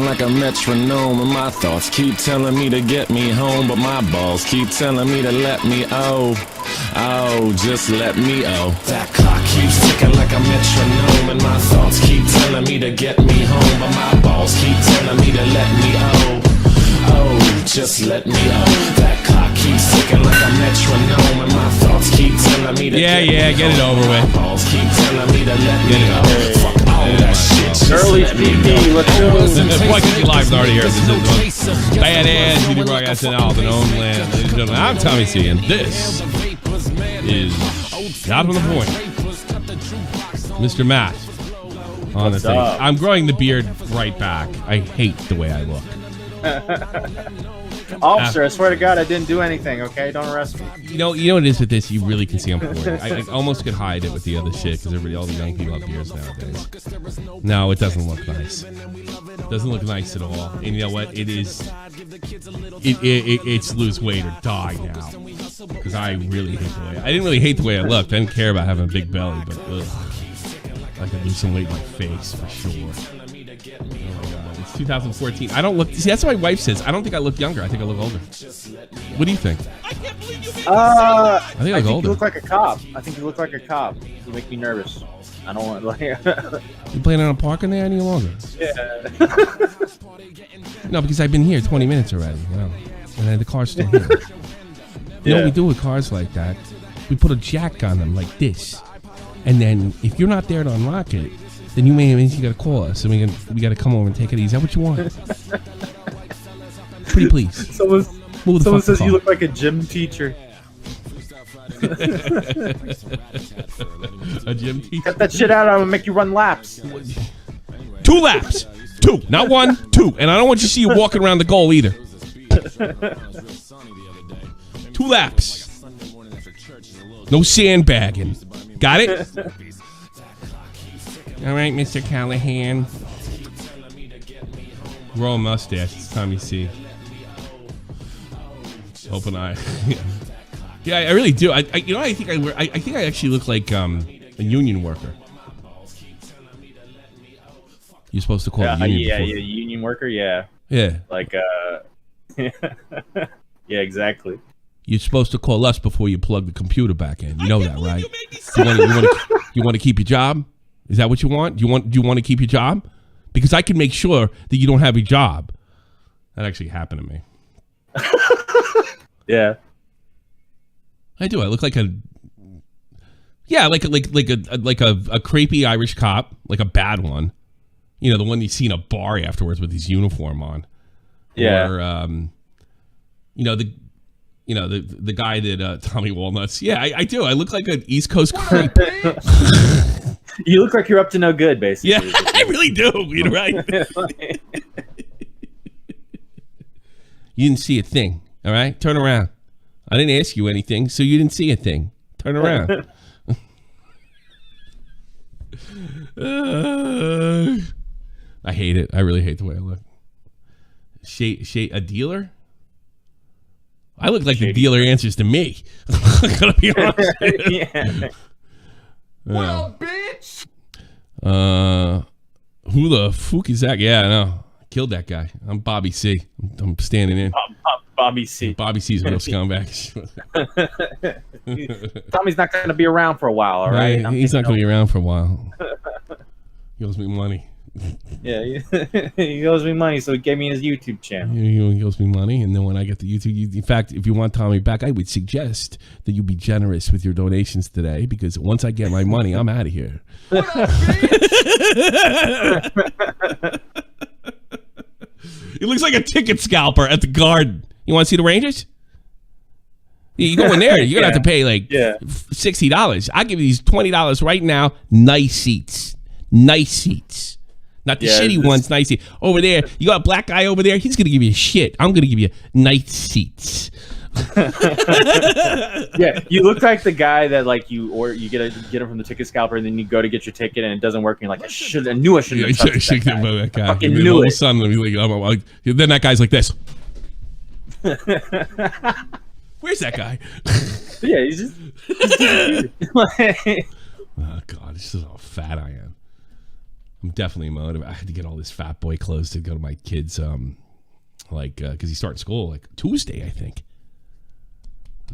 like a metronome, and my thoughts keep telling me to get me home, but my balls keep telling me to let me just let me That clock keeps ticking like a metronome, and my thoughts keep telling me to get me home, but my balls keep telling me to let me just let me That clock keeps ticking like a metronome, and my thoughts keep telling me to get it over with. My balls keep telling me to let me Fuck all that shit. Early TV, let's go. Why can't you live already here? This is Badass Beauty Broadcast in all the known land. Ladies and gentlemen, I'm Tommy C, and this is Out on the Point. Mr. Matt on the thing. I'm growing the beard right back. I hate the way I look. Officer, I swear to God, I didn't do anything, okay? Don't arrest me. You know what it is with this? You really can see I'm 40. I almost could hide it with the other shit because all the young people have beards nowadays. No, it doesn't look nice. It doesn't look nice at all. And you know what? It is. It's lose weight or die now. Because I really hate the way. I didn't really hate the way I looked. I didn't care about having a big belly, but I could lose some weight in my face for sure. Oh my God. It's 2014. I don't look. See, that's what my wife says. I don't think I look younger. I think I look older. What do you think? I think I look older. You look like a cop. I think you look like a cop. You make me nervous. I don't want like. You planning on parking there any longer? Yeah. No, because I've been here 20 minutes already. You know, and then the car's still here. You know what we do with cars like that? We put a jack on them like this, and then if you're not there to unlock it, then you got to call us, and we got to come over and take it easy. Is that what you want? Pretty please. Someone says you look like a gym teacher. A gym teacher? Cut that shit out, I'm gonna make you run laps. 2 laps. 2. Not 1, 2. And I don't want you to see you walking around the goal either. 2 laps. No sandbagging. Got it? All right, Mr. Callahan. Grow a mustache. It's time you see. Open eye. Yeah, I really do. I think I actually look like a union worker. You're supposed to call it a union. Yeah, union worker. Yeah. Yeah. Like yeah, exactly. You're supposed to call us before you plug the computer back in. You know that, right? You want to keep your job? Is that what you want? Do you want to keep your job? Because I can make sure that you don't have a job. That actually happened to me. Yeah. I do. I look like a creepy Irish cop, like a bad one. You know, the one you see in a bar afterwards with his uniform on. Yeah. Or the guy that Tommy Walnuts. Yeah, I do. I look like an East Coast creep. You look like you're up to no good, basically. Yeah, I really do. You're right. You didn't see a thing. All right, turn around. I didn't ask you anything, so you didn't see a thing. Turn around. I hate it. I really hate the way I look. A dealer? I look like the dealer answers to me. I'm gonna be honest. Yeah. Well, bitch. Who the fuck is that? Yeah, I know. Killed that guy. I'm Bobby C. I'm standing in. Bobby C. Bobby C's a real scumbag. Tommy's not going to be around for a while, all right? He's not going to be around for a while. He owes me money. Yeah, he owes me money, so he gave me his YouTube channel. He owes me money, and then when I get the YouTube... In fact, if you want Tommy back, I would suggest that you be generous with your donations today, because once I get my money, I'm out of here. What up, bitch? He looks like a ticket scalper at the Garden. You want to see the Rangers? You go in there, you're going to have to pay like $60. I'll give you these $20 right now. Nice seats. Nice seats. Not the shitty ones, nice seats. Over there, you got a black guy over there. He's going to give you shit. I'm going to give you nice seats. Yeah, you look like the guy that like you get him from the ticket scalper, and then you go to get your ticket and it doesn't work, and you're like, I knew I shouldn't have touched that guy. I fucking knew it. Then that guy's like this. Where's that guy? Yeah, he's just Oh God, this is how fat I am. I'm definitely motivated. I had to get all this fat boy clothes to go to my kids, because he's starting school like Tuesday, I think.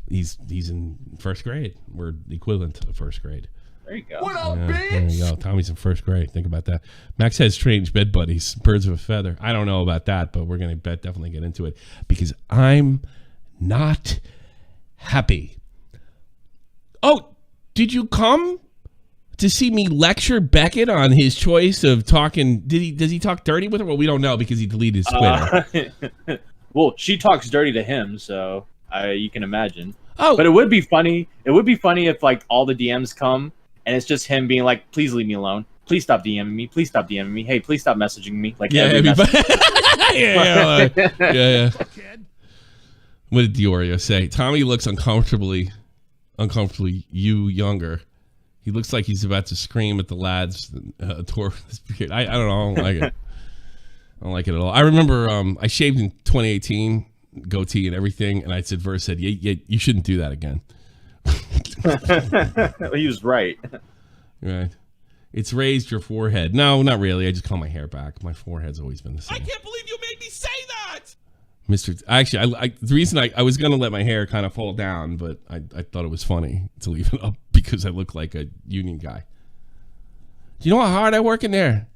He's in first grade. We're the equivalent of first grade. There you go. What up, Yeah, bitch? there you go. Tommy's in first grade. Think about that. Max has strange bed buddies, birds of a feather. I don't know about that, but we're going to definitely get into it because I'm not happy. Oh, did you come to see me lecture Beckett on his choice of talking? Does he talk dirty with her? Well, we don't know because he deleted his Twitter. Well, she talks dirty to him, so you can imagine. Oh, But it would be funny. It would be funny if like all the DMs come and it's just him being like, "Please leave me alone. Please stop DMing me. Please stop DMing me. Hey, please stop messaging me." Like yeah, every message. yeah. What did Diorio say? Tommy looks uncomfortably you younger. He looks like he's about to scream at the lads toward this period. I don't know. I don't like it. I don't like it at all. I remember I shaved in 2018, goatee and everything, and I said, Verse said, yeah, you shouldn't do that again. He was right. Right. It's raised your forehead. No, not really. I just call my hair back. My forehead's always been the same. I can't believe you made me say that. Actually, the reason I was going to let my hair kind of fall down, but I thought it was funny to leave it up because I look like a union guy. Do you know how hard I work in there?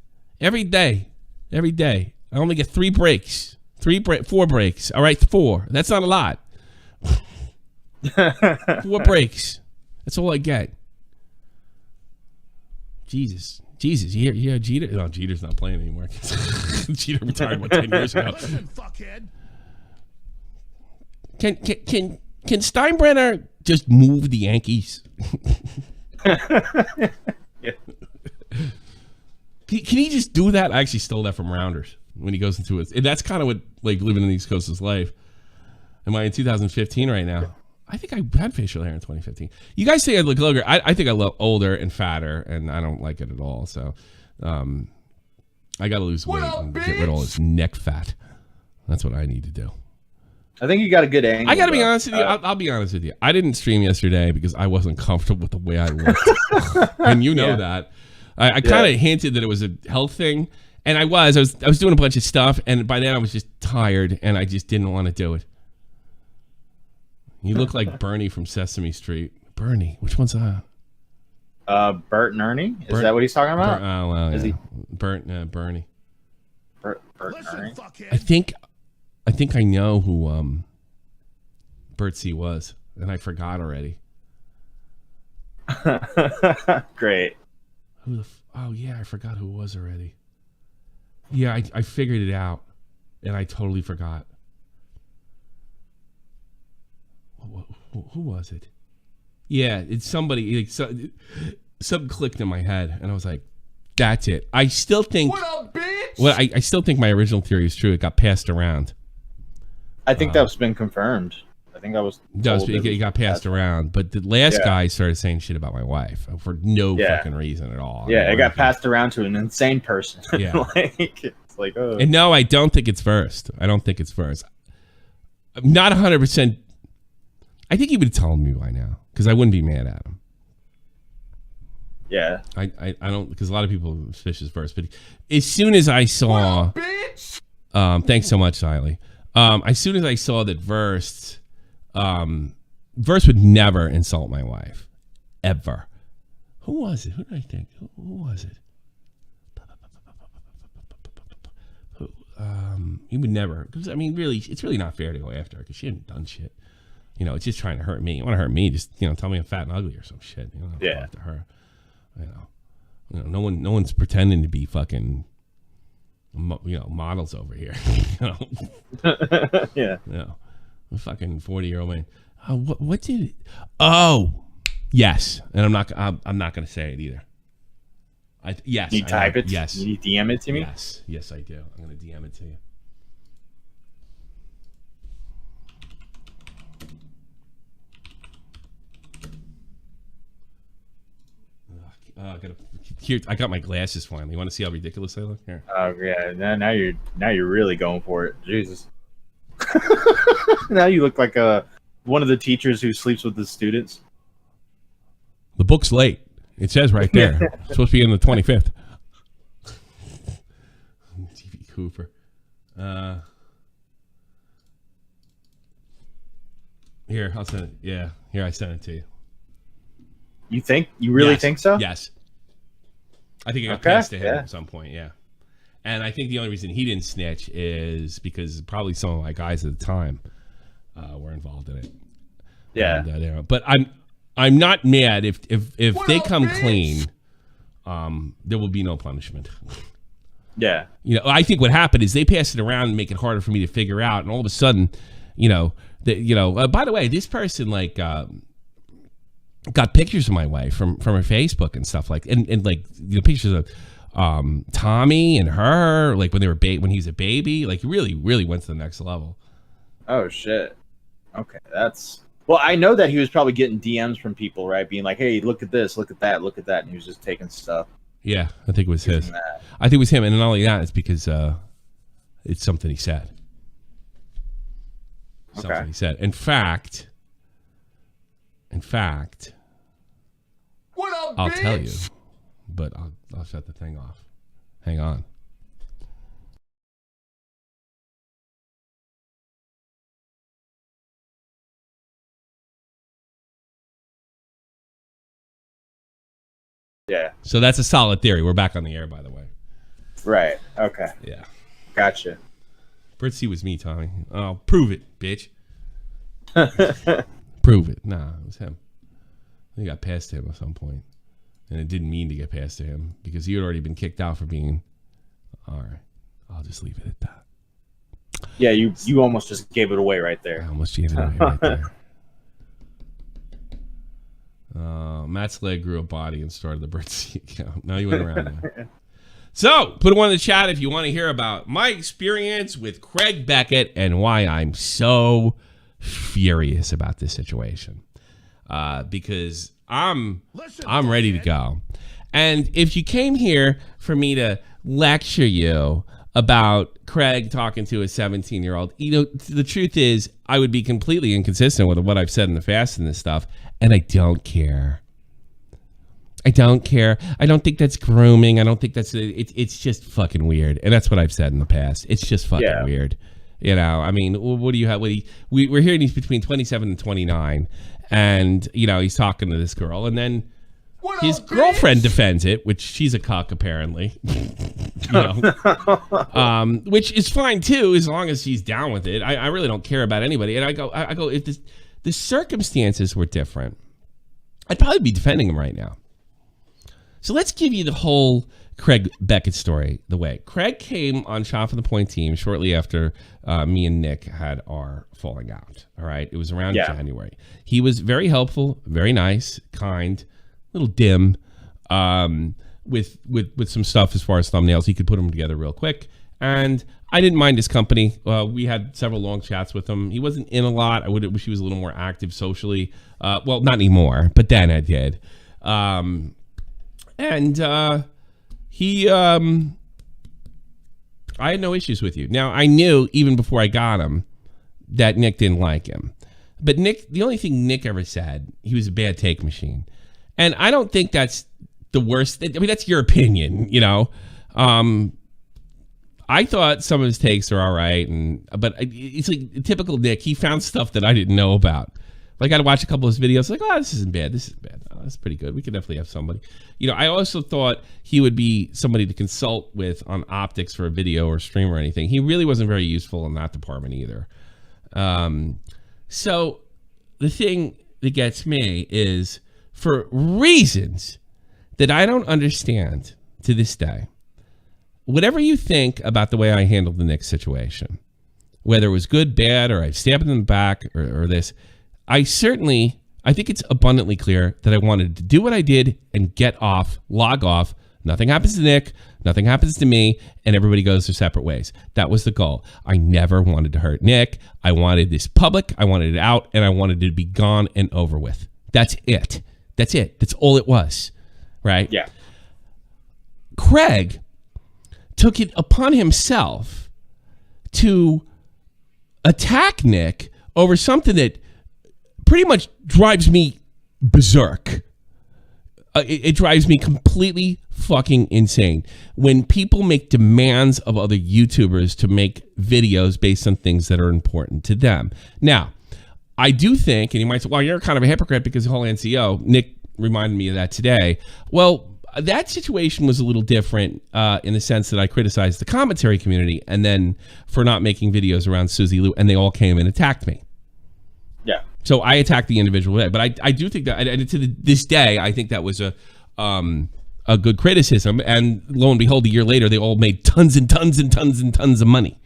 Every day. I only get 3 breaks. 4 breaks. All right, 4. That's not a lot. 4 breaks. That's all I get. Jesus. You hear Jeter? No, Jeter's not playing anymore. Jeter retired 10 years ago. Listen, fuckhead. Can Steinbrenner just move the Yankees? Yeah. Can he just do that? I actually stole that from Rounders when he goes into it. And that's kind of what like living in the East Coast is life. Am I in 2015 right now? I think I had facial hair in 2015. You guys say I look younger. I think I look older and fatter, and I don't like it at all. So I got to lose weight and get rid of all this neck fat. That's what I need to do. I think you got a good angle. I got to be honest with you. I'll be honest with you. I didn't stream yesterday because I wasn't comfortable with the way I looked. And you know that. I kind of hinted that it was a health thing. And I was doing a bunch of stuff. And by then I was just tired. And I just didn't want to do it. You look like Bernie from Sesame Street. Bernie? Which one's that? Bert and Ernie? Is that what he's talking about? Oh, well, Is yeah. he? Bernie. Bert and Ernie? I think I know who Bert C was, and I forgot already. Great. Oh yeah, I forgot who it was already. Yeah, I figured it out, and I totally forgot. Who was it? Yeah, it's somebody. Like, something clicked in my head, and I was like, "That's it." I still think. What up, bitch? Well, I still think my original theory is true. It got passed around. I think that's been confirmed. I think that was. It got passed around, but the last guy started saying shit about my wife for no fucking reason at all. Yeah, it got passed around to an insane person. Yeah. It's like, oh. And no, I don't think it's first. I'm not 100%. I think he would have told me by now because I wouldn't be mad at him. Yeah. I don't, because a lot of people fish is first, but as soon as I saw, Bitch. thanks so much, Siley. As soon as I saw that Verse would never insult my wife, ever. Who was it? Who did I think? Who was it? He would never, because I mean, really, it's really not fair to go after her because she hadn't done shit. You know, it's just trying to hurt me. You want to hurt me? Just tell me I'm fat and ugly or some shit. You know, go after her. You know, no one's pretending to be fucking, models over here. Yeah. A fucking 40-year-old man. What did it? Oh, yes. And I'm not going to say it either. Yes. You type it? Yes. You DM it to me? Yes, I do. I'm going to DM it to you. I got my glasses finally. You want to see how ridiculous I look? Here. Oh yeah, now you're really going for it. Jesus. Now you look like one of the teachers who sleeps with the students. The book's late. It says right there. It's supposed to be in the 25th. Cooper. Here, I'll send it. Yeah, here, I sent it to you. You think? You really Yes. think so? Yes. I think it got Okay, passed to him yeah. at some point, yeah. And I think the only reason he didn't snitch is because probably some of my guys at the time were involved in it. Yeah. And, but I'm not mad if they come clean. There will be no punishment. Yeah. You know, I think what happened is they passed it around and make it harder for me to figure out, and all of a sudden, you know, by the way, this person like got pictures of my wife from her Facebook and stuff and like pictures of Tommy and her like when they were when he was a baby, like really went to the next level. Oh shit. Okay, well, I know that he was probably getting DMs from people, right? Being like, "Hey, look at this, look at that, look at that," and he was just taking stuff. Yeah, I think it was his. That. I think it was him, and not only that, it's because it's something he said. Something he said. In fact, What up, I'll bitch? tell you, but I'll shut the thing off. Hang on. Yeah. So that's a solid theory. We're back on the air, by the way. Right. Okay. Yeah. Gotcha. Birdsea was me, Tommy. Oh, prove it, bitch. Prove it. Nah, it was him. I got past him at some point. And it didn't mean to get past to him because he had already been kicked out for being... All right. I'll just leave it at that. Yeah, you almost just gave it away right I there. almost gave it away right there. Matt's leg grew a body and started the Birdsea account. Now you went around now. So, put one in the chat if you want to hear about my experience with Craig Beckett and why I'm so furious about this situation. Because I'm ready to go. And if you came here for me to lecture you about Craig talking to a 17-year-old, the truth is I would be completely inconsistent with what I've said in the past and this stuff, and I don't care. I don't care. I don't think that's grooming. I don't think that's it's just fucking weird, and that's what I've said in the past. It's just fucking weird. I mean, what do you have? We're hearing he's between 27 and 29, and he's talking to this girl, and then his girlfriend defends it, which she's a cuck apparently. Which is fine too, as long as she's down with it. I really don't care about anybody. And I go if the circumstances were different, I'd probably be defending him right now. So let's give you the whole Craig Beckett story. The way Craig came on Shot from the Point team shortly after me and Nick had our falling out. All right, it was around January. He was very helpful, very nice, kind, a little dim, with some stuff as far as thumbnails. He could put them together real quick, and I didn't mind his company. We had several long chats with him. He wasn't in a lot. I would wish he was a little more active socially. Well, not anymore, but then I did. He I had no issues with you. Now, I knew even before I got him that Nick didn't like him. But Nick, the only thing Nick ever said, he was a bad take machine. And I don't think that's the worst. I mean, that's your opinion, I thought some of his takes are all right, but it's like typical Nick. He found stuff that I didn't know about. Like, I'd watch a couple of his videos, like, oh, this isn't bad. This is bad. Oh, that's pretty good. We could definitely have somebody. I also thought he would be somebody to consult with on optics for a video or stream or anything. He really wasn't very useful in that department either. So the thing that gets me is, for reasons that I don't understand to this day, whatever you think about the way I handled the Knicks situation, whether it was good, bad, or I stabbed him in the back or this, I think it's abundantly clear that I wanted to do what I did and get off, log off. Nothing happens to Nick, nothing happens to me, and everybody goes their separate ways. That was the goal. I never wanted to hurt Nick. I wanted this public, I wanted it out, and I wanted it to be gone and over with. That's it. That's it. That's all it was, right? Yeah. Craig took it upon himself to attack Nick over something that pretty much drives me berserk. it drives me completely fucking insane when people make demands of other YouTubers to make videos based on things that are important to them. Now, I do think, and you might say, well, you're kind of a hypocrite because the whole NCO. Nick reminded me of that today. Well, that situation was a little different in the sense that I criticized the commentary community and then for not making videos around Susie Lou, and they all came and attacked me. Yeah. So I attacked the individual, but I do think that, and to this day, I think that was a good criticism. And lo and behold, a year later, they all made tons and tons and tons and tons of money.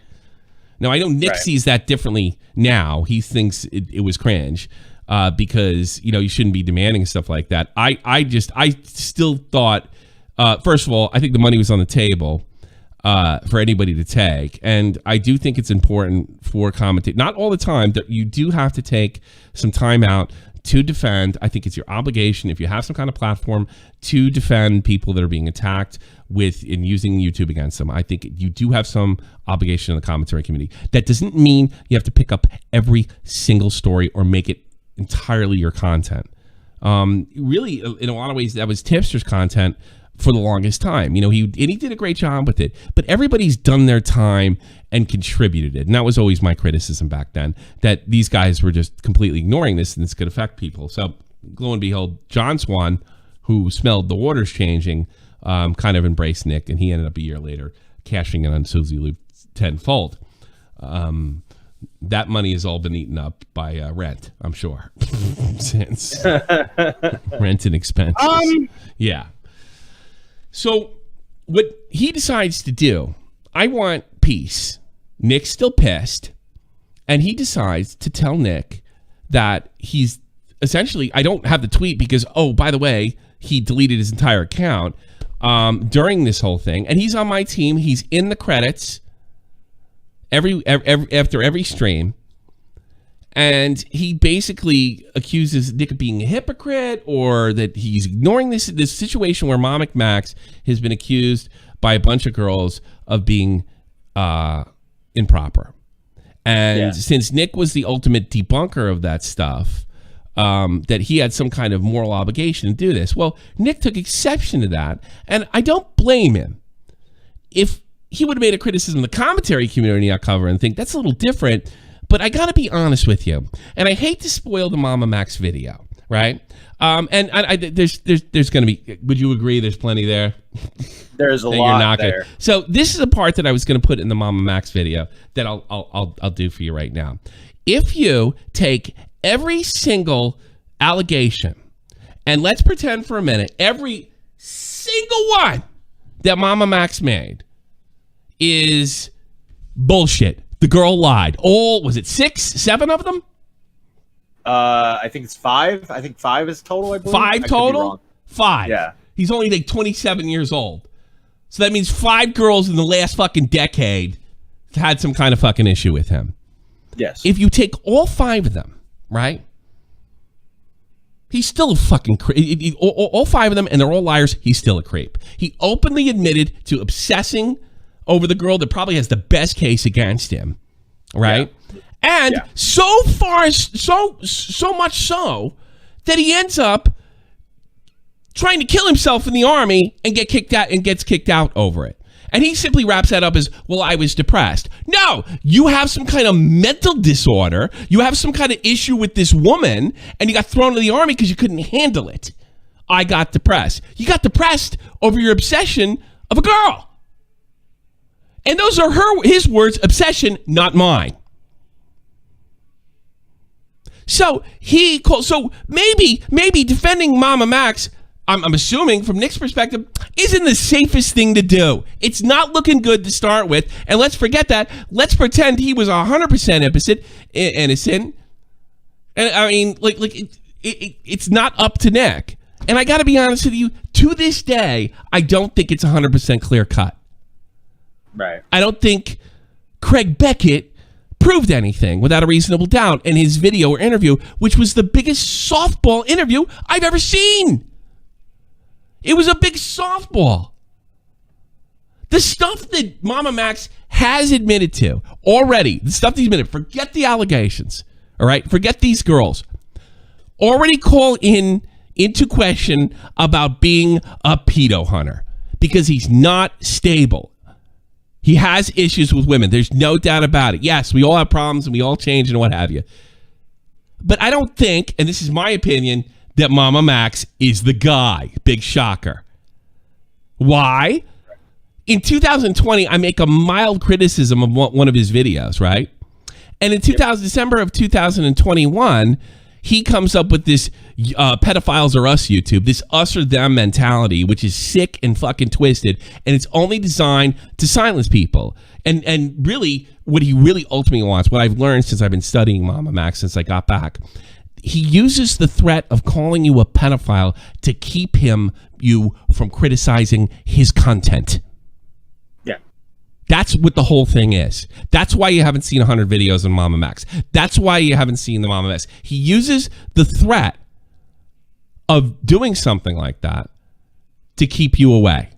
Now, I know Nick sees that differently now. He thinks it was cringe because, you shouldn't be demanding stuff like that. I still thought, first of all, I think the money was on the table for anybody to take. And I do think it's important for commentators, not all the time, that you do have to take some time out to defend. I think it's your obligation, if you have some kind of platform, to defend people that are being attacked in using YouTube against them. I think you do have some obligation in the commentary community. That doesn't mean you have to pick up every single story or make it entirely your content. Really, in a lot of ways, that was Tipster's content for the longest time. He did a great job with it, but everybody's done their time and contributed it. And that was always my criticism back then, that these guys were just completely ignoring this and this could affect people. So lo and behold, John Swan, who smelled the waters changing, kind of embraced Nick, and he ended up a year later cashing in on Susie Lou tenfold. That money has all been eaten up by rent, I'm sure, since rent and expenses. Yeah. So what he decides to do, I want peace. Nick's still pissed, and he decides to tell Nick that he's essentially, I don't have the tweet because, oh, by the way, he deleted his entire account during this whole thing, and he's on my team. He's in the credits after every stream, and he basically accuses Nick of being a hypocrite, or that he's ignoring this situation where MamaMax has been accused by a bunch of girls of being improper. And since Nick was the ultimate debunker of that stuff, that he had some kind of moral obligation to do this. Well, Nick took exception to that, and I don't blame him. If he would have made a criticism of the commentary community I cover and think that's a little different, but I got to be honest with you, and I hate to spoil the MamaMax video, right? And there's going to be, would you agree there's plenty there? There's a lot there. So this is a part that I was going to put in the MamaMax video that I'll do for you right now. If you take every single allegation, and let's pretend for a minute, every single one that MamaMax made is bullshit. The girl lied. Was it 6, 7 of them? I think it's 5. I think 5 is total, I believe. 5 total? 5. Yeah. He's only like 27 years old. So that means 5 girls in the last fucking decade had some kind of fucking issue with him. Yes. If you take all 5 of them, right? He's still a fucking creep. All 5 of them, and they're all liars, he's still a creep. He openly admitted to obsessing over the girl that probably has the best case against him, right? Yeah. And so far, so much so that he ends up trying to kill himself in the army and gets kicked out over it. And he simply wraps that up as, well, I was depressed. No, you have some kind of mental disorder. You have some kind of issue with this woman, and you got thrown into the army because you couldn't handle it. I got depressed. You got depressed over your obsession of a girl. And those are his words, obsession, not mine. So maybe defending MamaMax, I'm assuming from Nick's perspective, isn't the safest thing to do. It's not looking good to start with. And let's forget that. Let's pretend he was 100% innocent. And I mean, it's not up to Nick. And I got to be honest with you, to this day, I don't think it's 100% clear cut. Right. I don't think Craig Beckett proved anything without a reasonable doubt in his video or interview, which was the biggest softball interview I've ever seen. It was a big softball. The stuff that MamaMax has admitted to already, the stuff that he's admitted, forget the allegations, all right? Forget these girls. Already call in into question about being a pedo hunter because he's not stable. He has issues with women. There's no doubt about it. Yes, we all have problems and we all change and what have you. But I don't think, and this is my opinion, that MamaMax is the guy. Big shocker. Why? In 2020, I make a mild criticism of one of his videos, right? And in December of 2021, he comes up with this pedophiles are us YouTube, this us or them mentality, which is sick and fucking twisted, and it's only designed to silence people. And really, what he really ultimately wants, what I've learned since I've been studying MamaMax since I got back, he uses the threat of calling you a pedophile to keep you from criticizing his content. Yeah. That's what the whole thing is. That's why you haven't seen 100 videos on MamaMax. That's why you haven't seen the MamaMax. He uses the threat of doing something like that to keep you away.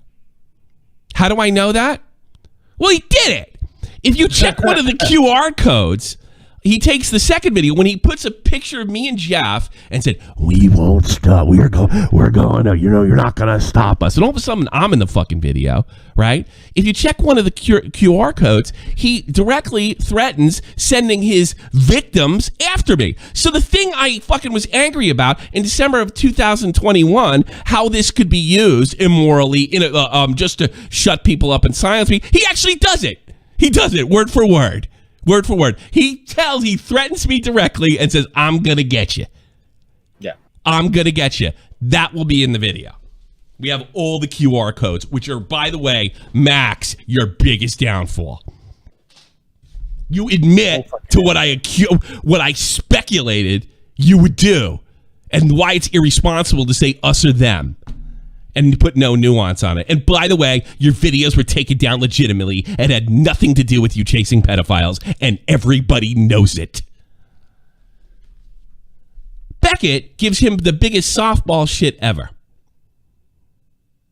How do I know that? Well, he did it. If you check one of the QR codes, he takes the second video when he puts a picture of me and Jeff and said, "We won't stop. We're going to, you're not going to stop us." And all of a sudden, I'm in the fucking video, right? If you check one of the QR codes, he directly threatens sending his victims after me. So the thing I fucking was angry about in December of 2021, how this could be used immorally just to shut people up and silence me, he actually does it. He does it word for word. Word for word. He threatens me directly and says, "I'm going to get you." Yeah. I'm going to get you. That will be in the video. We have all the QR codes, which are, by the way, Max, your biggest downfall. You admit to what I speculated you would do and why it's irresponsible to say us or them and put no nuance on it. And by the way, your videos were taken down legitimately and had nothing to do with you chasing pedophiles, and everybody knows it. Beckett gives him the biggest softball shit ever,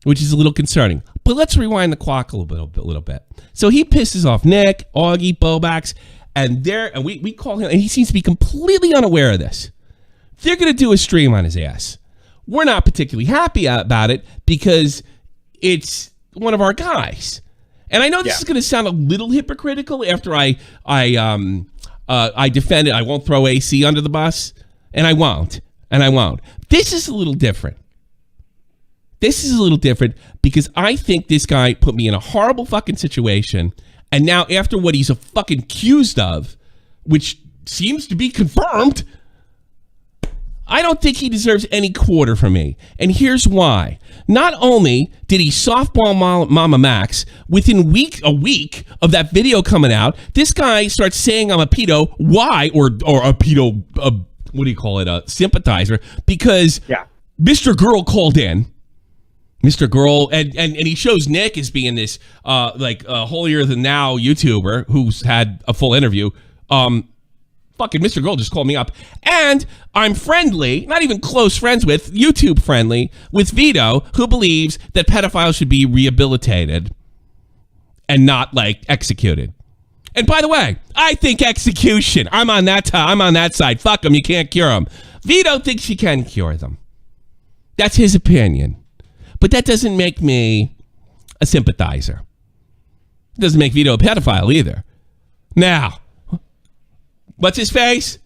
which is a little concerning. But let's rewind the clock a little bit. So he pisses off Nick, Augie, Bobax, and we call him, and he seems to be completely unaware of this. They're going to do a stream on his ass. We're not particularly happy about it because it's one of our guys. And I know this is going to sound a little hypocritical after I defend it. I won't throw AC under the bus, and I won't. This is a little different. This is a little different because I think this guy put me in a horrible fucking situation, and now after what he's fucking accused of, which seems to be confirmed, I don't think he deserves any quarter from me. And here's why. Not only did he softball MamaMax, within a week of that video coming out, this guy starts saying I'm a pedo. Why? Or a pedo, what do you call it? A sympathizer. Because Mr. Girl called in. Mr. Girl, and he shows Nick as being this holier than thou YouTuber who's had a full interview. Fucking Mr. Girl just called me up. And I'm friendly, not even close friends with, YouTube friendly, with Vito, who believes that pedophiles should be rehabilitated and not, executed. And by the way, I think execution. I'm on that side. Fuck them, you can't cure them. Vito thinks you can cure them. That's his opinion. But that doesn't make me a sympathizer. It doesn't make Vito a pedophile either. Now, what's his face?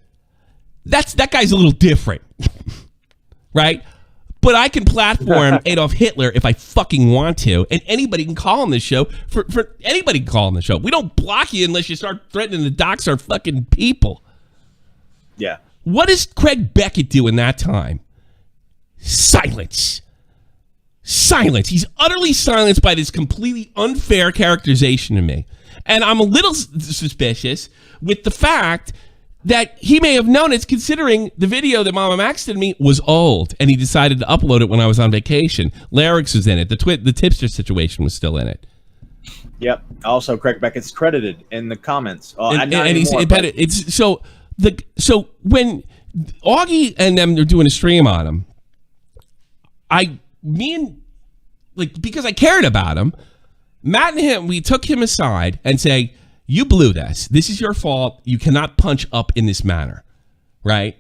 That guy's a little different, right? But I can platform Adolf Hitler if I fucking want to, and anybody can call on this show. For anybody can call on the show. We don't block you unless you start threatening to dox our fucking people. Yeah. What does Craig Beckett do in that time? Silence. He's utterly silenced by this completely unfair characterization to me. And I'm a little suspicious with the fact that he may have known it, considering the video that MamaMax did to me was old, and he decided to upload it when I was on vacation. Larix was in it. The tipster situation was still in it. Yep. Also, Craig Beckett's credited in the comments. And he's embedded. It's so when Augie and them are doing a stream on him, because I cared about him, Matt and him, we took him aside and say, "You blew this. This is your fault. You cannot punch up in this manner," right?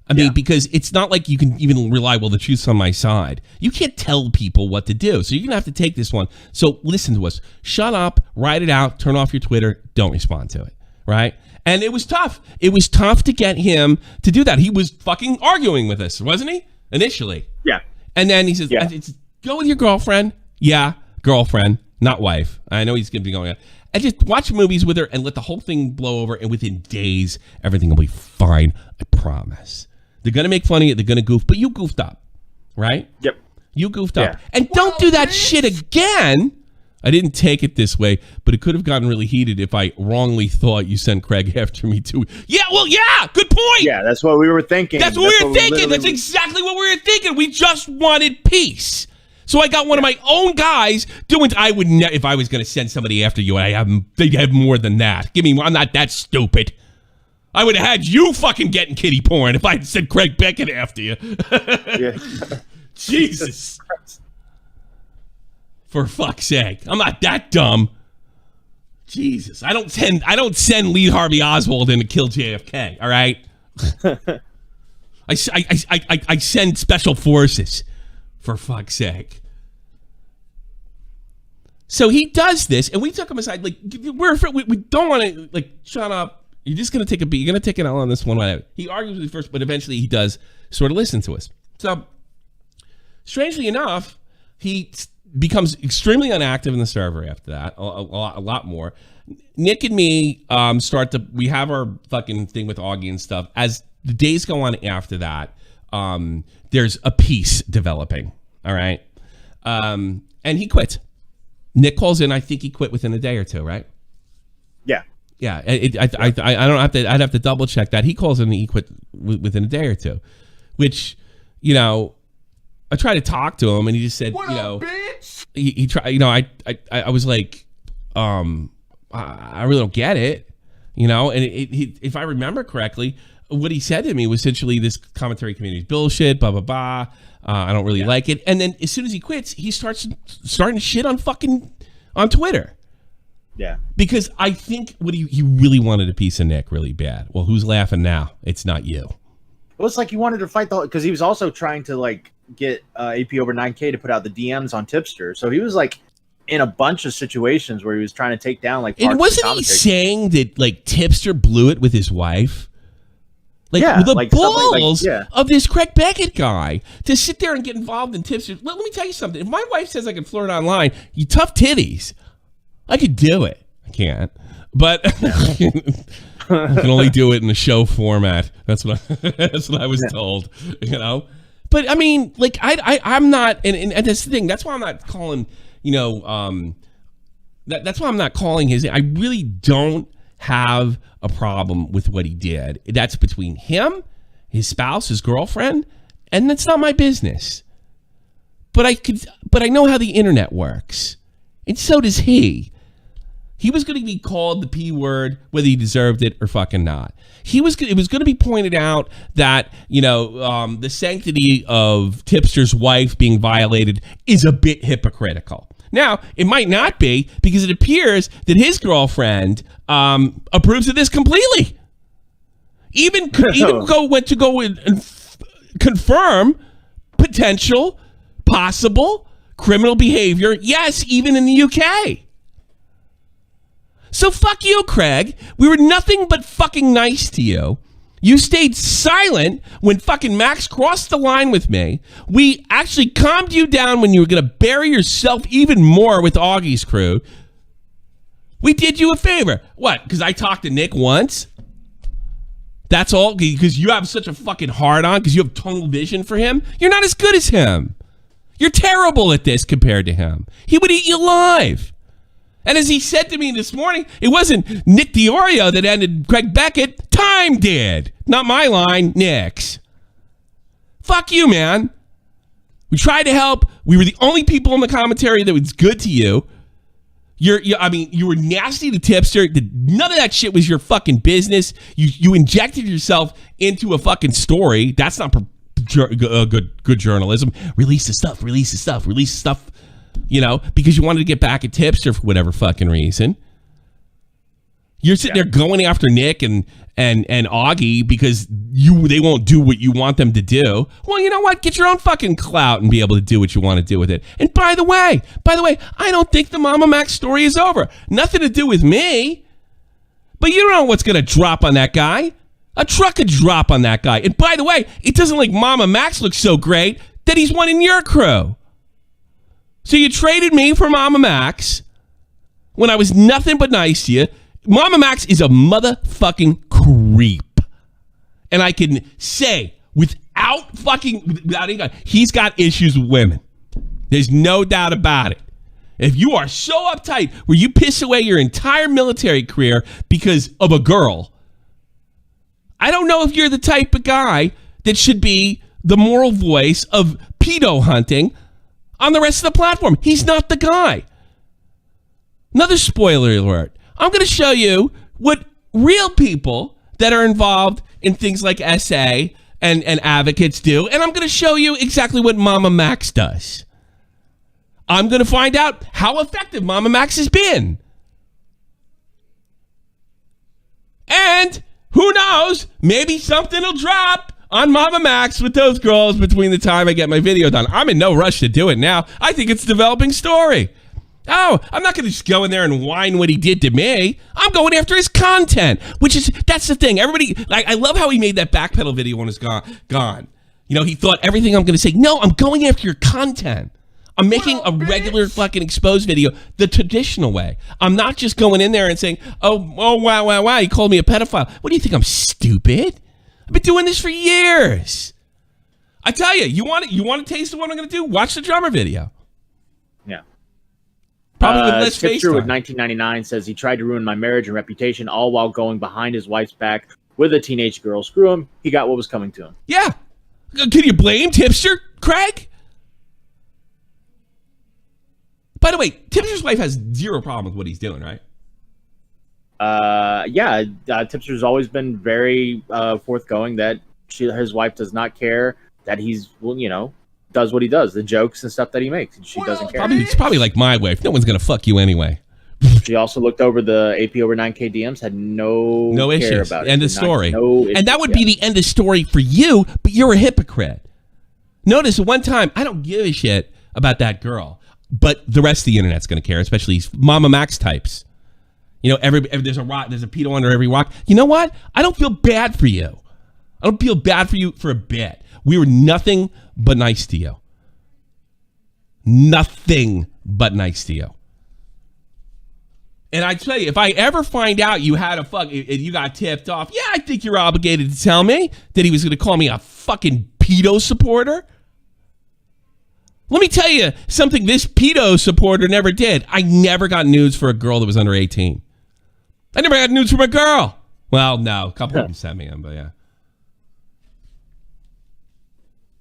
I mean, because it's not like you can even rely, well, the truth's on my side. You can't tell people what to do. So you're going to have to take this one. So listen to us. Shut up, write it out, turn off your Twitter, don't respond to it, right? And it was tough. It was tough to get him to do that. He was fucking arguing with us, wasn't he? Initially. Yeah. And then he says, go with your girlfriend. Yeah, girlfriend, not wife. I know he's going to be going out. And just watch movies with her and let the whole thing blow over. And within days, everything will be fine. I promise. They're going to make fun of you. They're going to goof. But you goofed up, right? Yep. You goofed up. And don't do that shit again. I didn't take it this way, but it could have gotten really heated if I wrongly thought you sent Craig after me too. Yeah, well, yeah, good point. Yeah, that's what we were thinking. That's what we were thinking. That's exactly what we were thinking. We just wanted peace. So I got one of my own guys doing. I would if I was going to send somebody after you, they'd have more than that. I'm not that stupid. I would have had you fucking getting kitty porn if I had sent Craig Beckett after you. Yeah. Jesus. For fuck's sake. I'm not that dumb. Jesus. I don't send Lee Harvey Oswald in to kill JFK, all right? I send special forces, for fuck's sake. So he does this, and we took him aside. Like, we don't want to, like, shut up. You're just going to take a beat. You're going to take an L on this one. Whatever. He argues with me first, but eventually he does sort of listen to us. So, strangely enough, he becomes extremely inactive in the server after that. A lot more. Nick and me we have our fucking thing with Augie and stuff. As the days go on after that, there's a peace developing. All right. And he quit. Nick calls in. I think he quit within a day or two, right? Yeah. Yeah. I don't have to. I'd have to double check that. He calls in and he quit within a day or two, which, you know, I tried to talk to him and he just said, What you up, know, bitch? he tried, you know, I was like, I really don't get it, you know, and if I remember correctly, what he said to me was essentially this commentary community is bullshit, blah, blah, blah. I don't really like it. And then as soon as he quits, he starting to shit on Twitter. Yeah. Because I think he really wanted a piece of Nick really bad. Well, who's laughing now? It's not you. Well, it's like he wanted to fight because he was also trying to like get AP over 9K to put out the DMs on Tipster. So he was like in a bunch of situations where he was trying to take down like. And wasn't he saying that like Tipster blew it with his wife? Like the balls of this Craig Beckett guy to sit there and get involved in Tipster. Let me tell you something. If my wife says I can flirt online, you tough titties. I could do it. I can't, but I can only do it in a show format. That's what I was told. You know, but I mean, like I'm not, and that's the thing. That's why I'm not calling. You know, that's why I'm not calling his. I really don't have a problem with what he did. That's between him, his spouse, his girlfriend, and that's not my business. But I know how the internet works, and so does he. He was going to be called the P word, whether he deserved it or fucking not. It was going to be pointed out that, you know, the sanctity of Tipster's wife being violated is a bit hypocritical. Now, it might not be, because it appears that his girlfriend approves of this completely. Even went to go and confirm potential, possible criminal behavior. Yes, even in the UK. So fuck you, Craig. We were nothing but fucking nice to you. You stayed silent when fucking Max crossed the line with me. We actually calmed you down when you were going to bury yourself even more with Augie's crew. We did you a favor. What? Because I talked to Nick once? That's all? Because you have such a fucking hard-on? Because you have tunnel vision for him? You're not as good as him. You're terrible at this compared to him. He would eat you alive. And as he said to me this morning, it wasn't Nick DiOrio that ended Craig Beckett. Time did. Not my line, Nick's. Fuck you, man. We tried to help. We were the only people in the commentary that was good to you. You were nasty to Tipster. None of that shit was your fucking business. You injected yourself into a fucking story. That's not good journalism. Release the stuff. You know, because you wanted to get back at Tipster for whatever fucking reason. You're sitting there going after Nick and Augie because they won't do what you want them to do. Well, you know what? Get your own fucking clout and be able to do what you want to do with it. And by the way, I don't think the MamaMax story is over. Nothing to do with me. But you don't know what's going to drop on that guy. A truck could drop on that guy. And by the way, it doesn't like MamaMax looks so great that he's one in your crew. So you traded me for MamaMax when I was nothing but nice to you. MamaMax is a motherfucking creep. And I can say without any guy, he's got issues with women. There's no doubt about it. If you are so uptight where you piss away your entire military career because of a girl, I don't know if you're the type of guy that should be the moral voice of pedo hunting on the rest of the platform. He's not the guy. Another spoiler alert. I'm going to show you what real people that are involved in things like SA and advocates do, and I'm going to show you exactly what MamaMax does. I'm going to find out how effective MamaMax has been. And who knows, maybe something will drop on MamaMax with those girls between the time I get my video done. I'm in no rush to do it now. I think it's a developing story. Oh, I'm not going to just go in there and whine what he did to me. I'm going after his content, that's the thing. Everybody, I love how he made that backpedal video when it's gone. You know, he thought everything I'm going to say. No, I'm going after your content. I'm making a regular fucking exposed video the traditional way. I'm not just going in there and saying, oh, wow, he called me a pedophile. What do you think, I'm stupid? I've been doing this for years. I tell you, you want a taste of what I'm going to do? Watch the drummer video. Yeah. Probably with less face Tipster time. with 1999 says he tried to ruin my marriage and reputation, all while going behind his wife's back with a teenage girl. Screw him. He got what was coming to him. Yeah. Can you blame Tipster, Craig? By the way, Tipster's wife has zero problem with what he's doing, right? Tipster's always been very forthgoing that his wife does not care that he's, does what he does, the jokes and stuff that he makes. She doesn't care. It's probably like my wife. No one's going to fuck you anyway. She also looked over the AP over 9K DMs, had no care issues. about it. End of story. No and that would be the end of story for you, but you're a hypocrite. Notice at one time, I don't give a shit about that girl, but the rest of the internet's going to care, especially MamaMax types. You know, there's a pedo under every rock. You know what? I don't feel bad for you. I don't feel bad for you for a bit. We were nothing but nice to you. Nothing but nice to you. And I tell you, if I ever find out you you got tipped off, yeah, I think you're obligated to tell me that he was going to call me a fucking pedo supporter. Let me tell you something this pedo supporter never did. I never got nudes for a girl that was under 18. I never got nudes from a girl. Well, no, a couple of them sent me them, but yeah.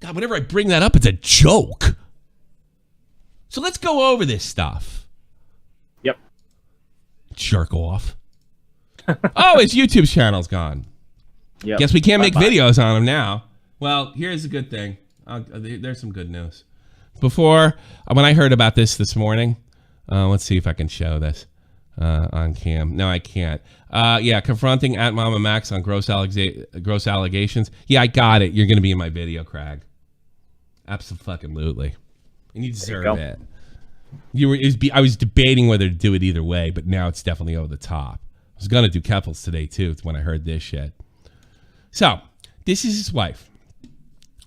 God, whenever I bring that up, it's a joke. So let's go over this stuff. Yep. Jerk off. Oh, his YouTube channel's gone. Yep. Guess we can't make videos on him now. Well, here's a good thing. There's some good news. When I heard about this morning, let's see if I can show this on cam. No, I can't. Confronting at MamaMax on gross allegations. Yeah, I got it. You're going to be in my video, Craig. Absolutely. And you deserve it. I was debating whether to do it either way, but now it's definitely over the top. I was going to do Keffels today, too, when I heard this shit. So, this is his wife.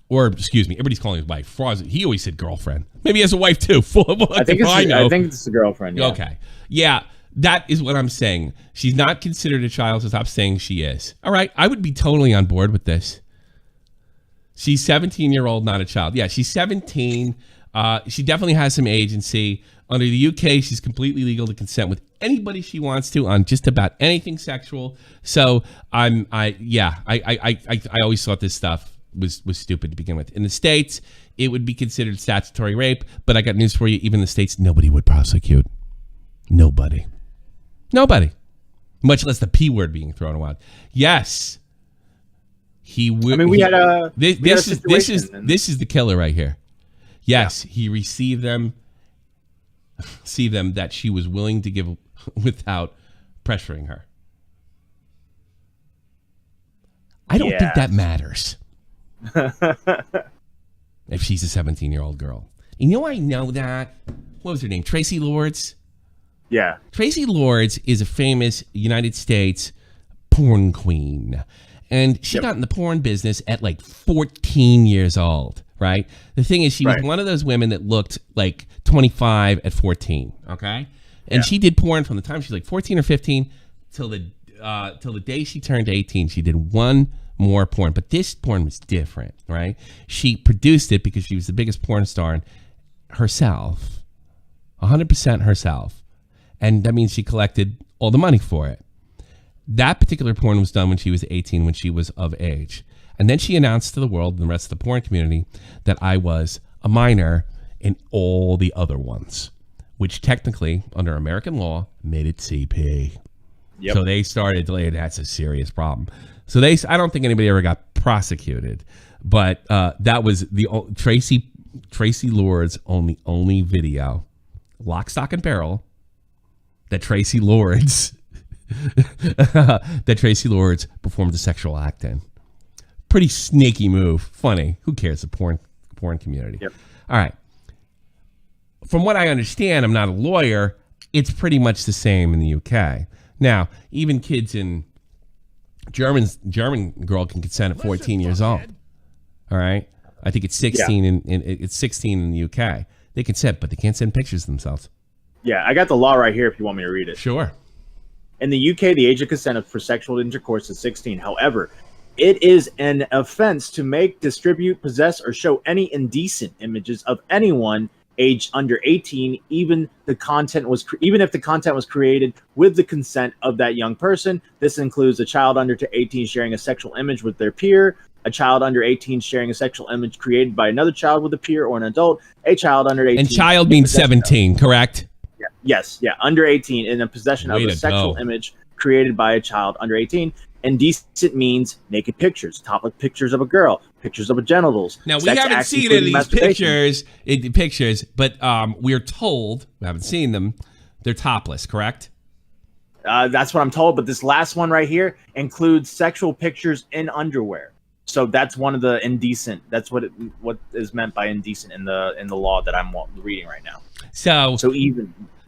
Or, excuse me, everybody's calling his wife. He always said girlfriend. Maybe he has a wife, too. I think it's the girlfriend, yeah. Okay. Yeah, that is what I'm saying. She's not considered a child, so stop saying she is. All right, I would be totally on board with this. She's 17-year-old, not a child. Yeah, she's 17. She definitely has some agency. Under the UK, she's completely legal to consent with anybody she wants to on just about anything sexual. So I always thought this stuff was stupid to begin with. In the States, it would be considered statutory rape, but I got news for you. Even in the States, nobody would prosecute. Nobody. Much less the P word being thrown around. Yes. He would. This is the killer right here. Yes, yeah. He received them that she was willing to give without pressuring her. don't think that matters. If she's a 17-year-old girl. And I know that. What was her name? Tracy Lords? Yeah. Tracy Lords is a famous United States porn queen. And she got in the porn business at like 14 years old, right? The thing is, she was one of those women that looked like 25 at 14, okay? And she did porn from the time she was like 14 or 15 till the day she turned 18. She did one more porn, but this porn was different, right? She produced it because she was the biggest porn star herself, 100% herself. And that means she collected all the money for it. That particular porn was done when she was 18, when she was of age. And then she announced to the world and the rest of the porn community that I was a minor in all the other ones, which technically, under American law, made it CP. Yep. So they started to lay, that's a serious problem. So I don't think anybody ever got prosecuted, but that was the Tracy Lords' only video, lock, stock, and barrel, that Tracy Lords performed a sexual act in. Pretty snaky move. Funny. Who cares? The porn community. Yep. All right. From what I understand, I'm not a lawyer. It's pretty much the same in the UK. Now, even kids in German girl can consent at 14 years old. All right. I think it's 16 it's 16 in the UK. They consent, but they can't send pictures of themselves. Yeah, I got the law right here if you want me to read it. Sure. In the UK, the age of consent for sexual intercourse is 16. However, it is an offense to make, distribute, possess, or show any indecent images of anyone aged under 18, even if the content was created with the consent of that young person. This includes a child under 18 sharing a sexual image with their peer, a child under 18 sharing a sexual image created by another child with a peer or an adult, a child under 18. And child means 17, correct? Yeah. Yes, under 18 in the possession of a sexual image created by a child under 18. Indecent means naked pictures, topless pictures of a girl, pictures of a genitals. Now, we haven't seen any of these pictures, but we're told, we haven't seen them, they're topless, correct? That's what I'm told, but this last one right here includes sexual pictures in underwear. So that's one of the indecent. That's what is meant by indecent in the law that I'm reading right now.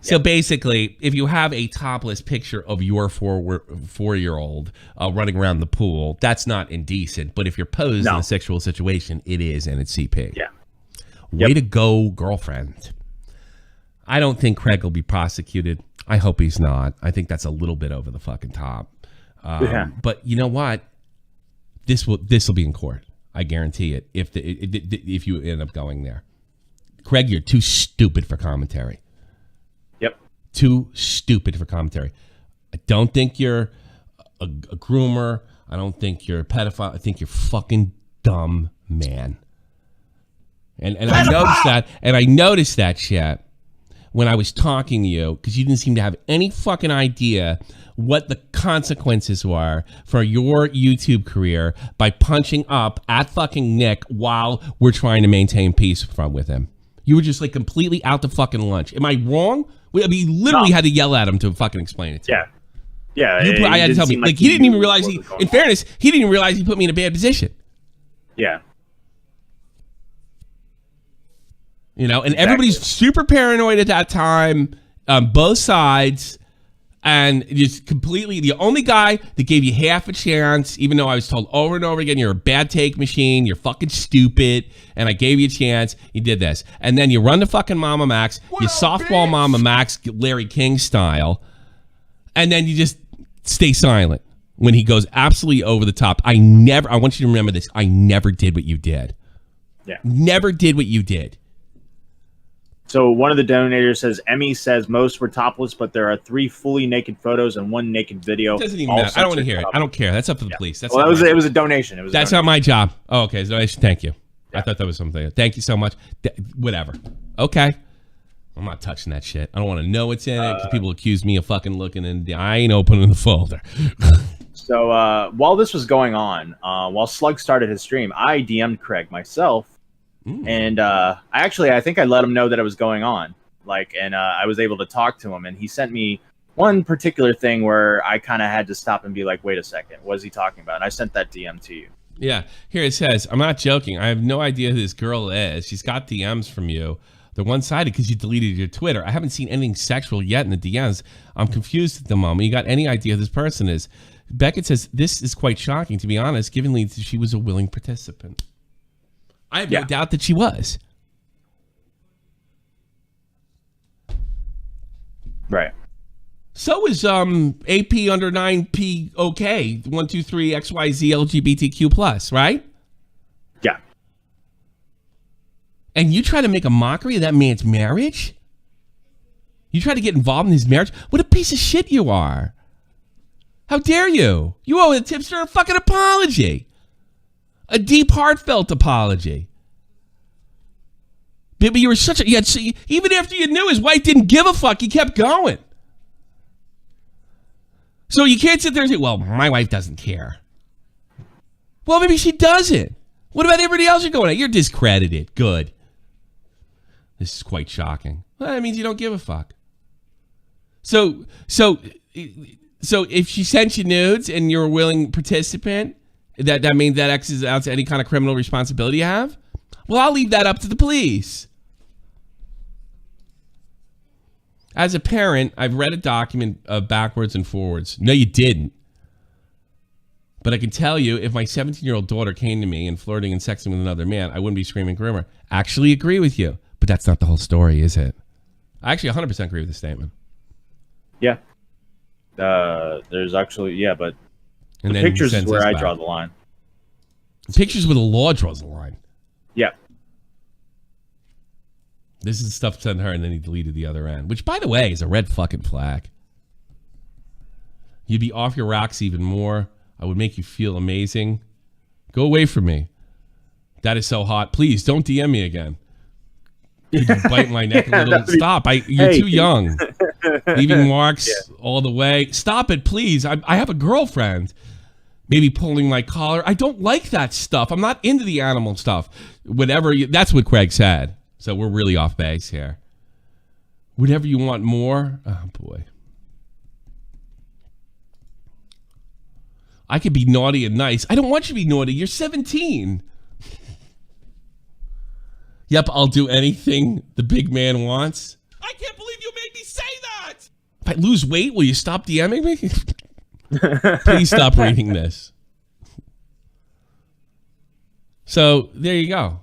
So basically, if you have a topless picture of your four-year-old running around the pool, that's not indecent. But if you're posed in a sexual situation, it is, and it's CP. Yeah. Way to go, girlfriend. I don't think Craig will be prosecuted. I hope he's not. I think that's a little bit over the fucking top. But you know what? This will be in court. I guarantee it. If you end up going there, Craig, you're too stupid for commentary. Too stupid for commentary. I don't think you're a groomer. I don't think you're a pedophile. I think you're fucking dumb, man. And I noticed that. And I noticed that shit when I was talking to you, because you didn't seem to have any fucking idea what the consequences were for your YouTube career by punching up at fucking Nick while we're trying to maintain peace with him. You were just like completely out to fucking lunch. Am I wrong? I mean, you literally had to yell at him to fucking explain it to me. Yeah. I had to tell me. Like, he didn't even realize in fairness, he didn't even realize he put me in a bad position. Yeah. You know, and everybody's super paranoid at that time on both sides. And just completely, the only guy that gave you half a chance, even though I was told over and over again, you're a bad take machine, you're fucking stupid, and I gave you a chance, you did this. And then you run to fucking MamaMax, you softball MamaMax, Larry King style, and then you just stay silent when he goes absolutely over the top. I want you to remember this, I never did what you did. Yeah. Never did what you did. So one of the donators says, Emmy says most were topless, but there are 3 fully naked photos and 1 naked video. It doesn't even matter. I don't want to hear it. I don't care. That's up to the police. That's it was a donation. That's not my job. Oh, okay. Donation. Thank you. Yeah. I thought that was something. Thank you so much. Whatever. Okay. I'm not touching that shit. I don't want to know what's in it because people accuse me of fucking looking, and I ain't opening the folder. So while this was going on, while Slug started his stream, I DM'd Craig myself. And I think I let him know that it was going on. And I was able to talk to him, and he sent me one particular thing where I kind of had to stop and be like, wait a second, what is he talking about? And I sent that DM to you. Yeah, here it says, I'm not joking. I have no idea who this girl is. She's got DMs from you. They're one-sided because you deleted your Twitter. I haven't seen anything sexual yet in the DMs. I'm confused at the moment. You got any idea who this person is? Beckett says, this is quite shocking, to be honest, given that she was a willing participant. I have no doubt that she was. Right. So is AP under 9P OK 123 XYZ LGBTQ plus, right? Yeah. And you try to make a mockery of that man's marriage? You try to get involved in his marriage? What a piece of shit you are. How dare you? You owe the tipster a fucking apology. A deep, heartfelt apology. But you were such a... Yeah, see, even after you knew his wife didn't give a fuck, he kept going. So you can't sit there and say, well, my wife doesn't care. Well, maybe she doesn't. What about everybody else you're going at? You're discredited. Good. This is quite shocking. Well, that means you don't give a fuck. So if she sent you nudes and you're a willing participant, that means that X's out to any kind of criminal responsibility you have? Well, I'll leave that up to the police. As a parent, I've read a document backwards and forwards. No, you didn't. But I can tell you, if my 17-year-old daughter came to me and flirting and sexting with another man, I wouldn't be screaming groomer. Actually agree with you. But that's not the whole story, is it? I actually 100% agree with the statement. Yeah. There's actually, but And the pictures is where I draw the line. Pictures where the law draws the line. Yeah. This is stuff sent to her, and then he deleted the other end, which, by the way, is a red fucking flag. You'd be off your rocks even more. I would make you feel amazing. Go away from me. That is so hot. Please don't DM me again. You can bite my neck a little. Stop. You're too young. Leaving marks all the way. Stop it, please. I have a girlfriend. Maybe pulling my collar. I don't like that stuff. I'm not into the animal stuff. Whatever. That's what Craig said. So we're really off base here. Whatever you want more. Oh, boy. I could be naughty and nice. I don't want you to be naughty. You're 17. Yep, I'll do anything the big man wants. I can't believe you made me say that. If I lose weight, will you stop DMing me? Please stop reading this. So, there you go.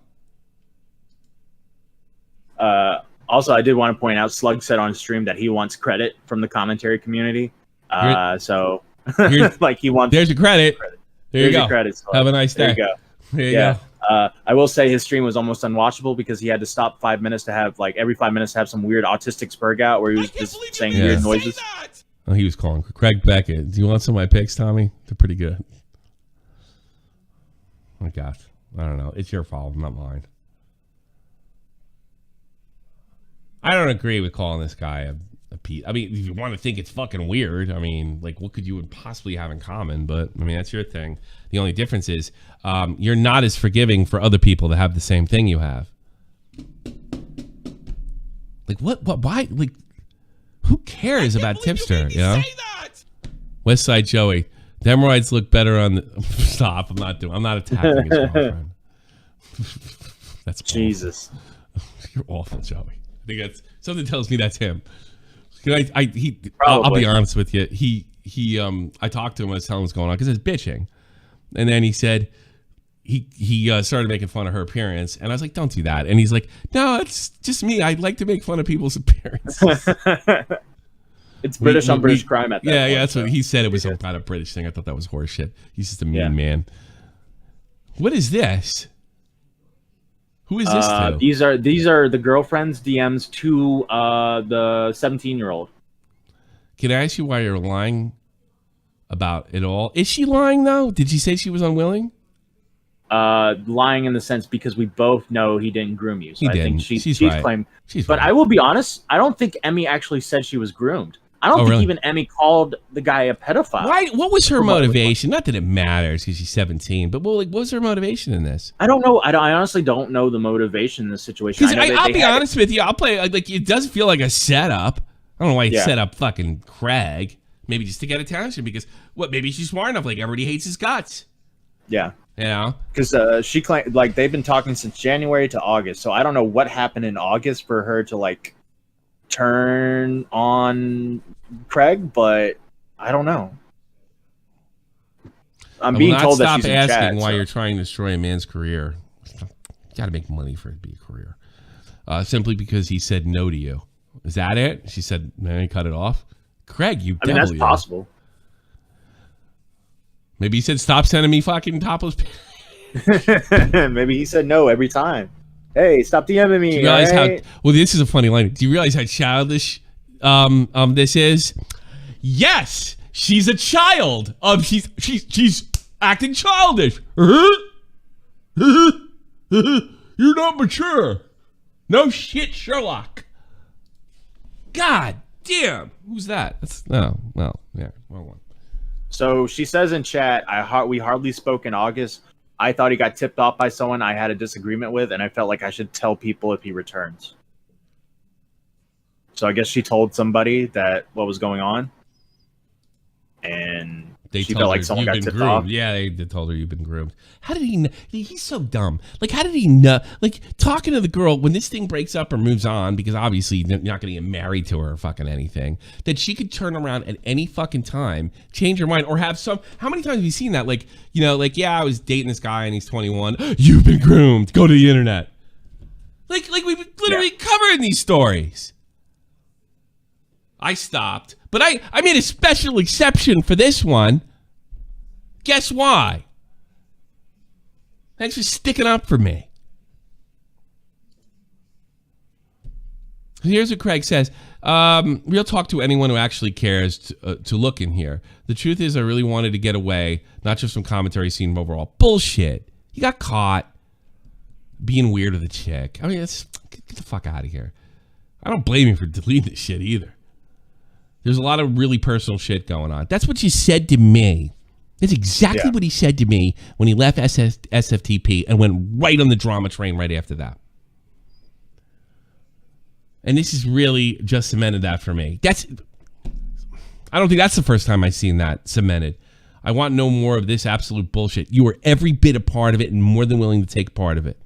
Also, I did want to point out, Slug said on stream that he wants credit from the commentary community. So, like he wants... There's your credit. There you go. Credit, have a nice day. There you go. There you go. I will say his stream was almost unwatchable because he had to stop 5 minutes to have, like, every 5 minutes to have some weird autistic spurg out where he was just saying weird noises. Oh, he was calling Craig Beckett. Do you want some of my picks, Tommy? They're pretty good. Oh my gosh. I don't know. It's your fault, not mine. I don't agree with calling this guy a Pete. I mean, if you want to think it's fucking weird, I mean, like, what could you possibly have in common? But, I mean, that's your thing. The only difference is you're not as forgiving for other people that have the same thing you have. Like, what, why, like, who cares about Tipster, you know? West Side Joey. The hemorrhoids look better on the... Stop, I'm not attacking his girlfriend. That's awful. Jesus. You're awful, Joey. I think that's... Something tells me that's him. I'll be honest with you. I talked to him. I was telling him what's going on because it's bitching, and then he said he started making fun of her appearance, and I was like, "Don't do that." And he's like, "No, it's just me. I like to make fun of people's appearances." It's British on British crime at that point. Yeah, that's what he said. It was some kind of British thing. I thought that was horse shit. He's just a mean man. What is this? Who is this to? These are the girlfriend's DMs to the 17-year-old. Can I ask you why you're lying about it all? Is she lying though? Did she say she was unwilling? Lying in the sense because we both know he didn't groom you. So he I didn't. think she's right. claimed. But I will be honest. I don't think Emmy actually said she was groomed. I don't think even Emmy called the guy a pedophile. Why? What was her motivation? Not that it matters because she's 17, but what was her motivation in this? I don't know. I honestly don't know the motivation in this situation. Because I'll be honest with you. I'll play like it does feel like a setup. I don't know why he set up fucking Craig. Maybe just to get attention because maybe she's smart enough. Like everybody hates his guts. Yeah. You know? Because she claimed like they've been talking since January to August. So I don't know what happened in August for her to like turn on Craig, but I don't know. I'm being told that she's in chat. Stop asking why you're trying to destroy a man's career. You got to make money for it to be a career. Simply because he said no to you. Is that it? She said, "Man, he cut it off." Craig, you. I mean, that's possible. Maybe he said, "Stop sending me fucking topless." Maybe he said no every time. Hey, stop DMing me. Do you realize how? Well, this is a funny line. Do you realize how childish this is? Yes, she's a child. She's acting childish. You're not mature. No shit, Sherlock. God damn. Who's that? That's yeah, wrong one. So she says in chat, we hardly spoke in August. I thought he got tipped off by someone I had a disagreement with, and I felt like I should tell people if he returns. So I guess she told somebody that what was going on, and she felt like someone got tipped off. Yeah, they told her you've been groomed. How did he know? He's so dumb. Like, how did he know? Like, talking to the girl, when this thing breaks up or moves on, because obviously you're not going to get married to her or fucking anything, that she could turn around at any fucking time, change her mind, or have some... How many times have you seen that? Like, you know, like, yeah, I was dating this guy and he's 21. You've been groomed. Go to the internet. Like we've been literally covering these stories. I stopped. But I made a special exception for this one. Guess why? Thanks for sticking up for me. Here's what Craig says. Real talk to anyone who actually cares to look in here. The truth is I really wanted to get away, not just from commentary scene overall. Bullshit. You got caught being weird with a chick. I mean, get the fuck out of here. I don't blame you for deleting this shit either. There's a lot of really personal shit going on. That's what you said to me. That's exactly what he said to me when he left SFTP and went right on the drama train right after that. And this has really just cemented that for me. I don't think that's the first time I've seen that cemented. I want no more of this absolute bullshit. You were every bit a part of it and more than willing to take part of it.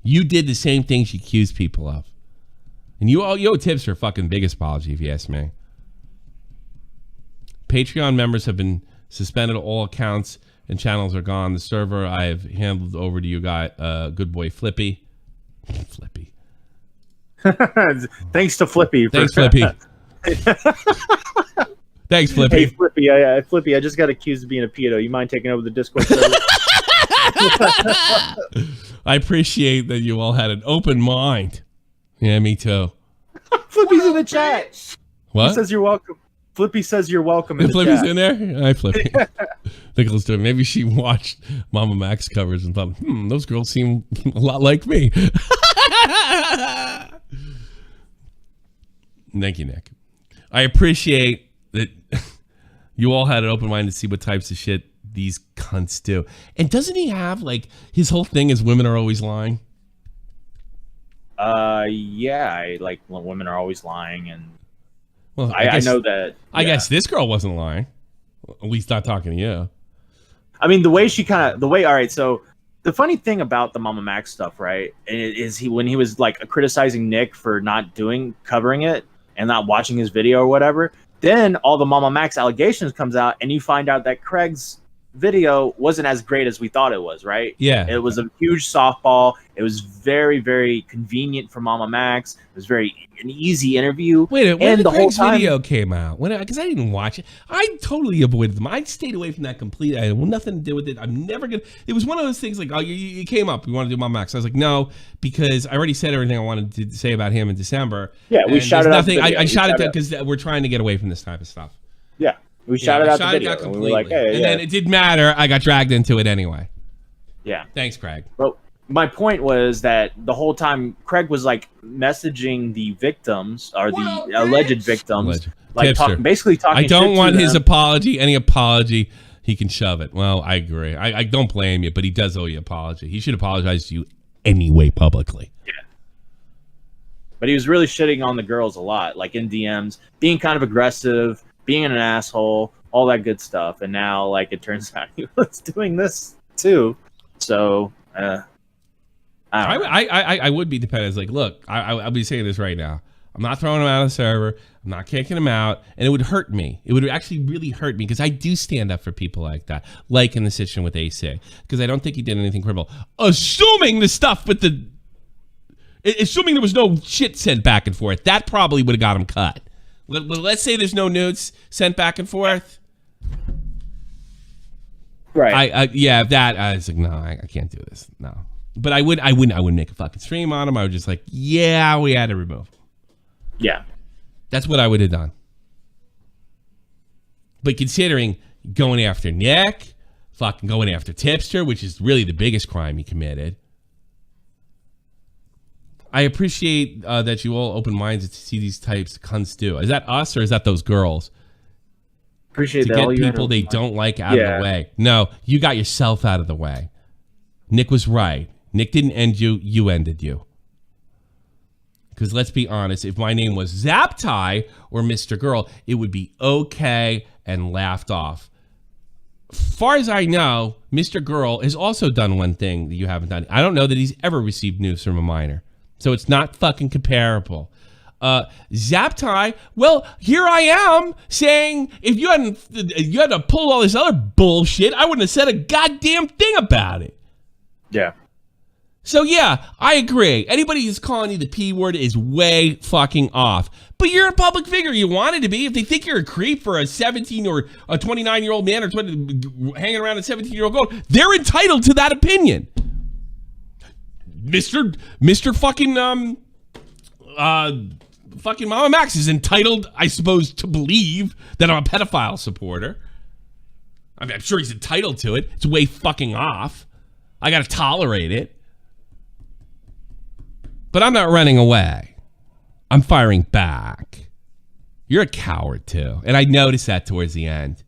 You did the same things you accused people of. And you owe tips for fucking biggest apology, if you ask me. Patreon members have been suspended. All accounts and channels are gone. The server I have handled over to you guy, good boy Flippy. Flippy. Thanks to Flippy. Thanks, Flippy. Thanks, Flippy. Hey, Flippy. Flippy, I just got accused of being a pedo. You mind taking over the Discord server? I appreciate that you all had an open mind. Yeah, me too. Flippy's in the chat. What? He says you're welcome. Flippy says you're welcome in the Flippy's chat. in there? Hi, Flippy. Nicholas doing. Maybe she watched MamaMax covers and thought, those girls seem a lot like me. Thank you, Nick. I appreciate that you all had an open mind to see what types of shit these cunts do. And doesn't he have, like, his whole thing is women are always lying? Yeah, I like when women are always lying, and well, I know that. I guess this girl wasn't lying. At least not talking to you. I mean, the way all right, so the funny thing about the MamaMax stuff, right, is when he was like criticizing Nick for not covering it and not watching his video or whatever, then all the MamaMax allegations comes out and you find out that Craig's video wasn't as great as we thought it was, right? Yeah. It was a huge softball. It was very, very convenient for MamaMax. It was an easy interview. Wait, when the Craig's video came out? Because I didn't watch it. I totally avoided them. I stayed away from that completely. I had nothing to do with it. I'm never going to... It was one of those things like, oh, you came up. We want to do MamaMax. I was like, no, because I already said everything I wanted to say about him in December. Yeah, we shouted out the video. I shot it because we're trying to get away from this type of stuff. Yeah. We shouted out the video. And we were like, hey, and then it didn't matter. I got dragged into it anyway. Yeah. Thanks, Craig. Well, my point was that the whole time Craig was like messaging the victims or the alleged victims, like basically talking. I don't want his apology. Any apology, he can shove it. Well, I agree. I don't blame you, but he does owe you an apology. He should apologize to you anyway publicly. Yeah. But he was really shitting on the girls a lot, like in DMs, being kind of aggressive, being an asshole, all that good stuff. And now, like, it turns out he was doing this too. So, I would be dependent. Like, look, I'll be saying this right now. I'm not throwing him out of the server. I'm not kicking him out. And it would hurt me. It would actually really hurt me because I do stand up for people like that, like in the situation with AC, because I don't think he did anything criminal. Assuming the stuff with the... Assuming there was no shit sent back and forth, that probably would have got him cut. Let's say there's no nudes sent back and forth. right. I was like, no, I can't do this. No. But I wouldn't make a fucking stream on him. I would just like, yeah, we had to remove him. Yeah. That's what I would have done. But considering going after Nick, fucking going after Tipster, which is really the biggest crime he committed, I appreciate that you all open-minded to see these types of cunts do. Is that us or is that those girls? Appreciate to that. get people they don't like out of the way. No, you got yourself out of the way. Nick was right. Nick didn't end you. You ended you. Because let's be honest, if my name was Zaptai or Mr. Girl, it would be okay and laughed off. Far as I know, Mr. Girl has also done one thing that you haven't done. I don't know that he's ever received news from a minor. So it's not fucking comparable. Zaptai, well, here I am saying if you had to pull all this other bullshit, I wouldn't have said a goddamn thing about it. Yeah. So yeah, I agree. Anybody who's calling you the P word is way fucking off. But you're a public figure. You wanted to be. If they think you're a creep for a 17 or a 29-year-old man or 20, hanging around a 17-year-old girl, they're entitled to that opinion. Mr. fucking fucking MamaMax is entitled, I suppose, to believe that I'm a pedophile supporter. I mean, I'm sure he's entitled to it. It's way fucking off. I gotta tolerate it. But I'm not running away. I'm firing back. You're a coward too. And I noticed that towards the end.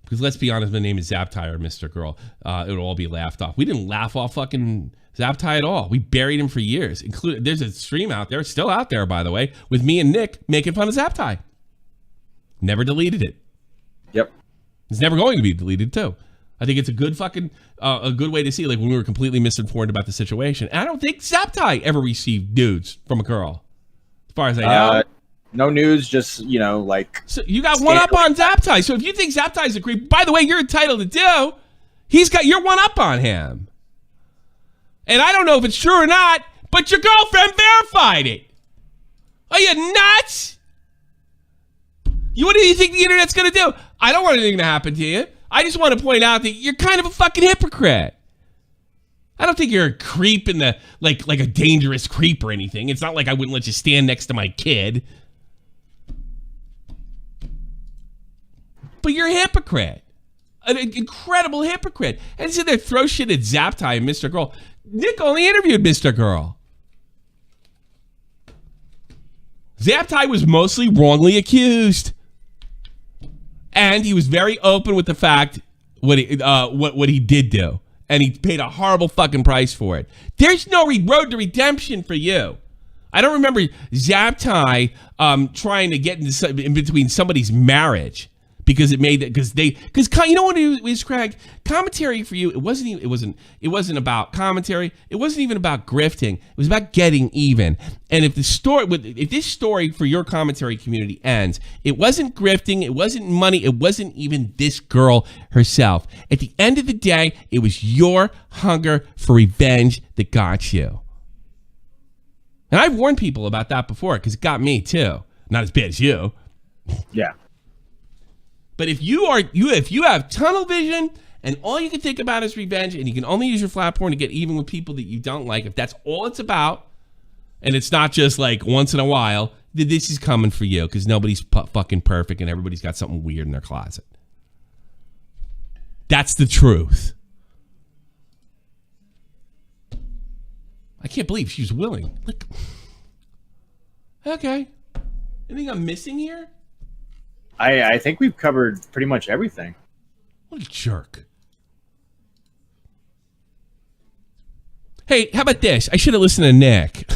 Because let's be honest, my name is Zaptai or Mr. Girl. It'll all be laughed off. We didn't laugh off fucking Zaptai at all. We buried him for years. There's a stream out there, still out there, by the way, with me and Nick making fun of Zaptai. Never deleted it. Yep. It's never going to be deleted too. I think it's a good fucking, a good way to see, like when we were completely misinformed about the situation. And I don't think Zaptai ever received nudes from a girl, as far as I know. No news, just, you know, like... So you got one up on Zaptai. So if you think Zaptai's a creep, by the way, you're entitled to do. You're one up on him. And I don't know if it's true or not, but your girlfriend verified it. Are you nuts? What do you think the internet's going to do? I don't want anything to happen to you. I just want to point out that you're kind of a fucking hypocrite. I don't think you're a creep in the, like a dangerous creep or anything. It's not like I wouldn't let you stand next to my kid. But you're a hypocrite. An incredible hypocrite. And sit there, throw shit at Zaptai and Mr. Girl. Nick only interviewed Mr. Girl. Zaptai was mostly wrongly accused. And he was very open with the fact what he did do. And he paid a horrible fucking price for it. There's no road to redemption for you. I don't remember Zaptai trying to get in between somebody's marriage because you know what it was, Craig? Commentary for you, it wasn't about commentary. It wasn't even about grifting. It was about getting even. And if this story for your commentary community ends, it wasn't grifting, it wasn't money, it wasn't even this girl herself. At the end of the day, it was your hunger for revenge that got you. And I've warned people about that before because it got me too. Not as bad as you. Yeah. But if you have tunnel vision and all you can think about is revenge and you can only use your flat porn to get even with people that you don't like, if that's all it's about, and it's not just like once in a while, then this is coming for you because nobody's fucking perfect and everybody's got something weird in their closet. That's the truth. I can't believe she was willing. Like, okay. Anything I'm missing here? I think we've covered pretty much everything. What a jerk. Hey, how about this? I should have listened to Nick.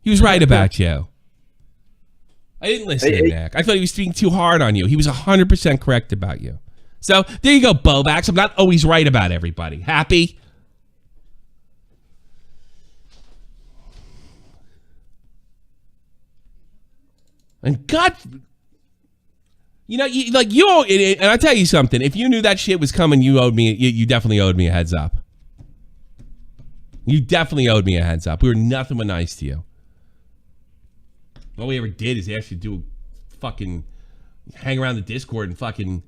He was right about you. I didn't listen to Nick. I thought he was being too hard on you. He was 100% correct about you. So there you go, Bobax. I'm not always right about everybody. Happy? And God, and I tell you something. If you knew that shit was coming, you definitely owed me a heads up. You definitely owed me a heads up. We were nothing but nice to you. All we ever did is actually do fucking hang around the Discord and fucking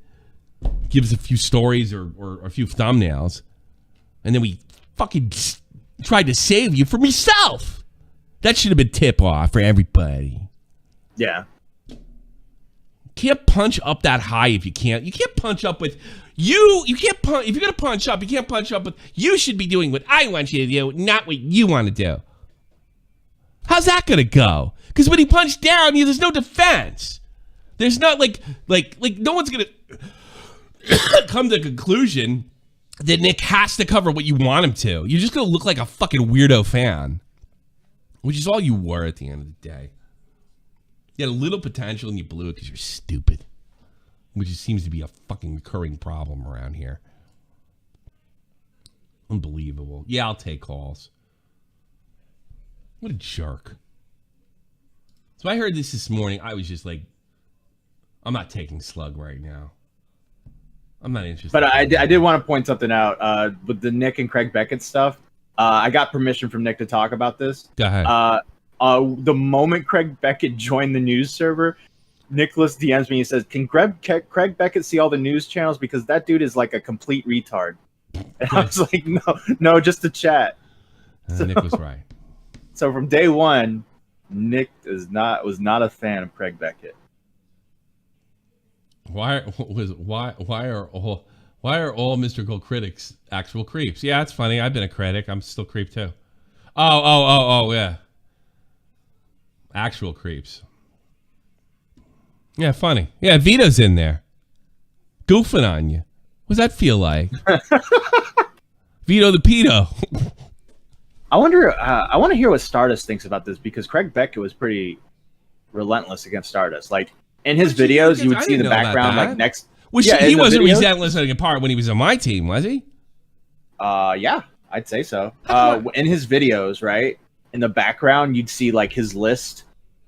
give us a few stories or a few thumbnails. And then we fucking tried to save you from yourself. That should have been tip off for everybody. Yeah. Can't punch up that high if you can't. You can't punch up with you can't punch if you're gonna punch up, you can't punch up with you should be doing what I want you to do, not what you want to do. How's that gonna go? Because when he punched down, there's no defense. There's not like no one's gonna come to the conclusion that Nick has to cover what you want him to. You're just gonna look like a fucking weirdo fan. Which is all you were at the end of the day. You had a little potential and you blew it because you're stupid. Which seems to be a fucking recurring problem around here. Unbelievable. Yeah, I'll take calls. What a jerk. So I heard this morning. I was just like, I'm not taking Slug right now. I'm not interested. But I did want to point something out with the Nick and Craig Beckett stuff. I got permission from Nick to talk about this. Go ahead. The moment Craig Beckett joined the news server, Nicholas DMs me and says, "Can Craig Beckett see all the news channels? Because that dude is like a complete retard." And I was like, no, just to chat. So, Nick was right. So from day one, Nick was not a fan of Craig Beckett. Why are all Mr. Gold critics actual creeps? Yeah, it's funny. I've been a critic. I'm still creep too. Oh, yeah. Actual creeps. Yeah, funny. Yeah, Vito's in there. Goofing on you. What's that feel like? Vito the pedo. I wonder. I want to hear what Stardust thinks about this because Craig Beckett was pretty relentless against Stardust. Like in his videos, you would see the background like next. He wasn't relentless apart when he was on my team, was he? Yeah, I'd say so. In his videos, right in the background, you'd see like his list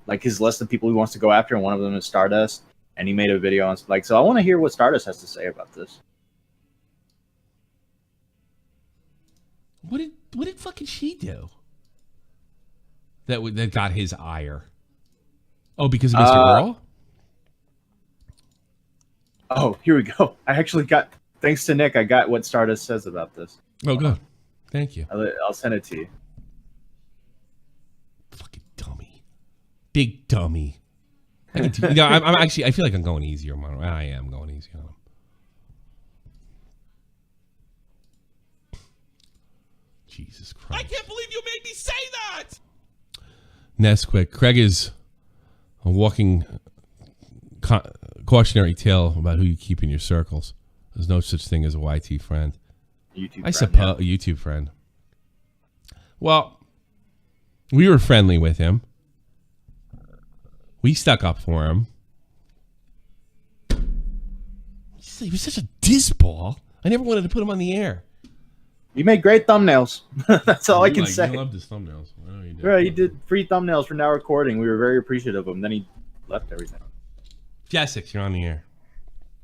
of people he wants to go after, and one of them is Stardust. And he made a video on like. So I want to hear what Stardust has to say about this. What did fucking she do? That got his ire. Oh, because of Mr. Earl? Oh, here we go. I actually got, thanks to Nick, I got what Stardust says about this. Oh, good. Thank you. I'll send it to you. Fucking dummy. Big dummy. I'm actually, I feel like I'm going easier on him. I am going easier on him. Jesus Christ. I can't believe you made me say that! Nesquik. Craig is a walking cautionary tale about who you keep in your circles. There's no such thing as a YT friend. I suppose a YouTube friend. Well, we were friendly with him. We stuck up for him. He was such a dizzball. I never wanted to put him on the air. You made great thumbnails. That's all I can say. I loved his thumbnails. I know you did. Right, he did free thumbnails for Now Recording. We were very appreciative of him. Then he left everything. Jessix, you're on the air.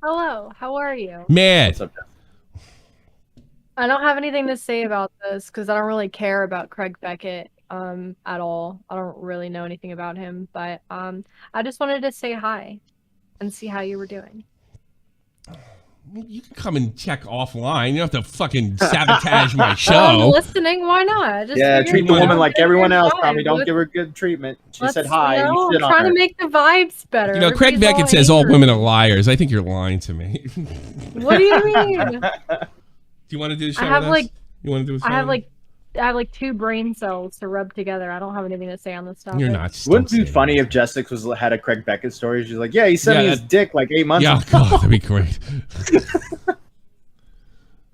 Hello, how are you? Mad. What's up, Jess? I don't have anything to say about this because I don't really care about Craig Beckett at all. I don't really know anything about him, but I just wanted to say hi and see how you were doing. You can come and check offline. You don't have to fucking sabotage my show. I'm listening. Why not? Yeah, treat the woman like everyone else. Probably don't give her good treatment. She said hi. No, I'm trying to make the vibes better. You know, Craig Beckett says all women are liars. I think you're lying to me. What do you mean? Do you want to do the show with us? You want to do a show? I have like 2 brain cells to rub together. I don't have anything to say on this topic. You're not. Wouldn't it be funny if Jessix had a Craig Beckett story? She's like, yeah, he sent me his dick like 8 months ago. Yeah, God, that'd be great.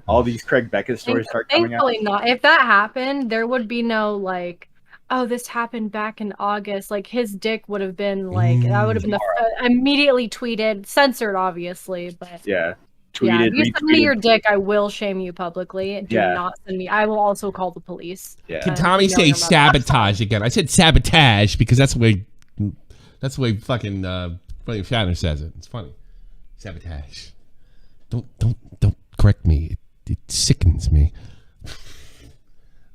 all these Craig Beckett stories start coming out. Thankfully not. If that happened, there would be no like, oh, this happened back in August. Like his dick would have been like that would have been immediately tweeted, censored, obviously. But yeah, tweeted. If you send me your dick, I will shame you publicly. Do not send me. I will also call the police. Yeah. Can Tommy say sabotage again? I said sabotage because that's the way fucking William Shatner says it. It's funny. Sabotage. Don't correct me. It sickens me. All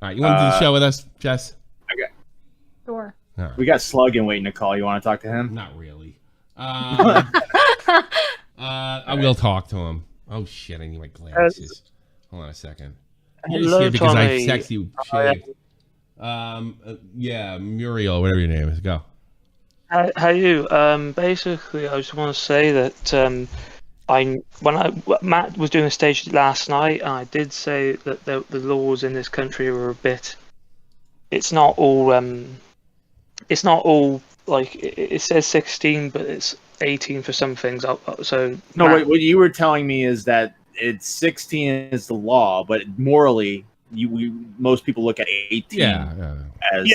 right, you want to do the show with us, Jess? Okay. Sure. Right. We got Sluggin waiting to call. You want to talk to him? Not really. I will talk to him. Oh shit! I need my glasses. Hold on a second. Hello, because Tommy. I sexy shaved. Yeah, Muriel, whatever your name is. Go. How you? Basically, I just want to say that Matt was doing a stage last night, and I did say that the laws in this country were a bit. It's not all like it says 16, but it's 18 for some things. So no, wait, what you were telling me is that it's 16 is the law, but morally, most people look at 18 as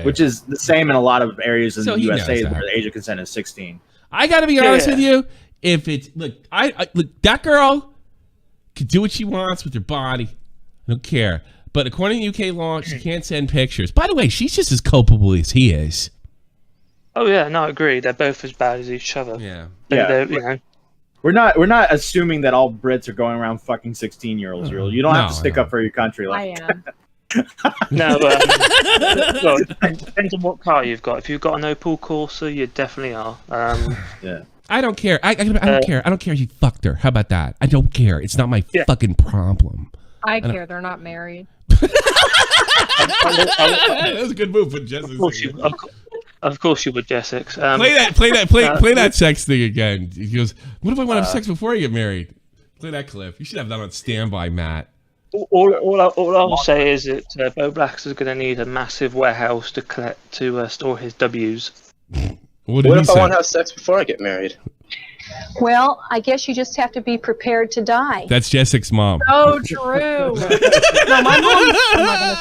which is the same in a lot of areas in the USA where the age of consent is 16. I got to be honest with you. If it's look, look, that girl can do what she wants with her body. I don't care. But according to UK law, she can't send pictures. By the way, she's just as culpable as he is. Oh yeah, no, I agree. They're both as bad as each other. Yeah. You know. We're not assuming that all Brits are going around fucking 16-year-olds. You don't have to stick up for your country. Like I am. No, well, it depends on what car you've got. If you've got an Opel Corsa, you definitely are. Yeah. I don't care. I don't care. I don't care if you fucked her. How about that? I don't care. It's not my fucking problem. I care. They're not married. That was a good move with Jessix. Of course you would, Jessix. Play that sex thing again. He goes, what if I want to have sex before I get married? Play that clip. You should have that on standby, Matt. All I'll say is that Bo Blacks is going to need a massive warehouse to store his W's. What if I want to have sex before I get married? Well, I guess you just have to be prepared to die. That's Jessic's mom. Oh, true. No, my mom.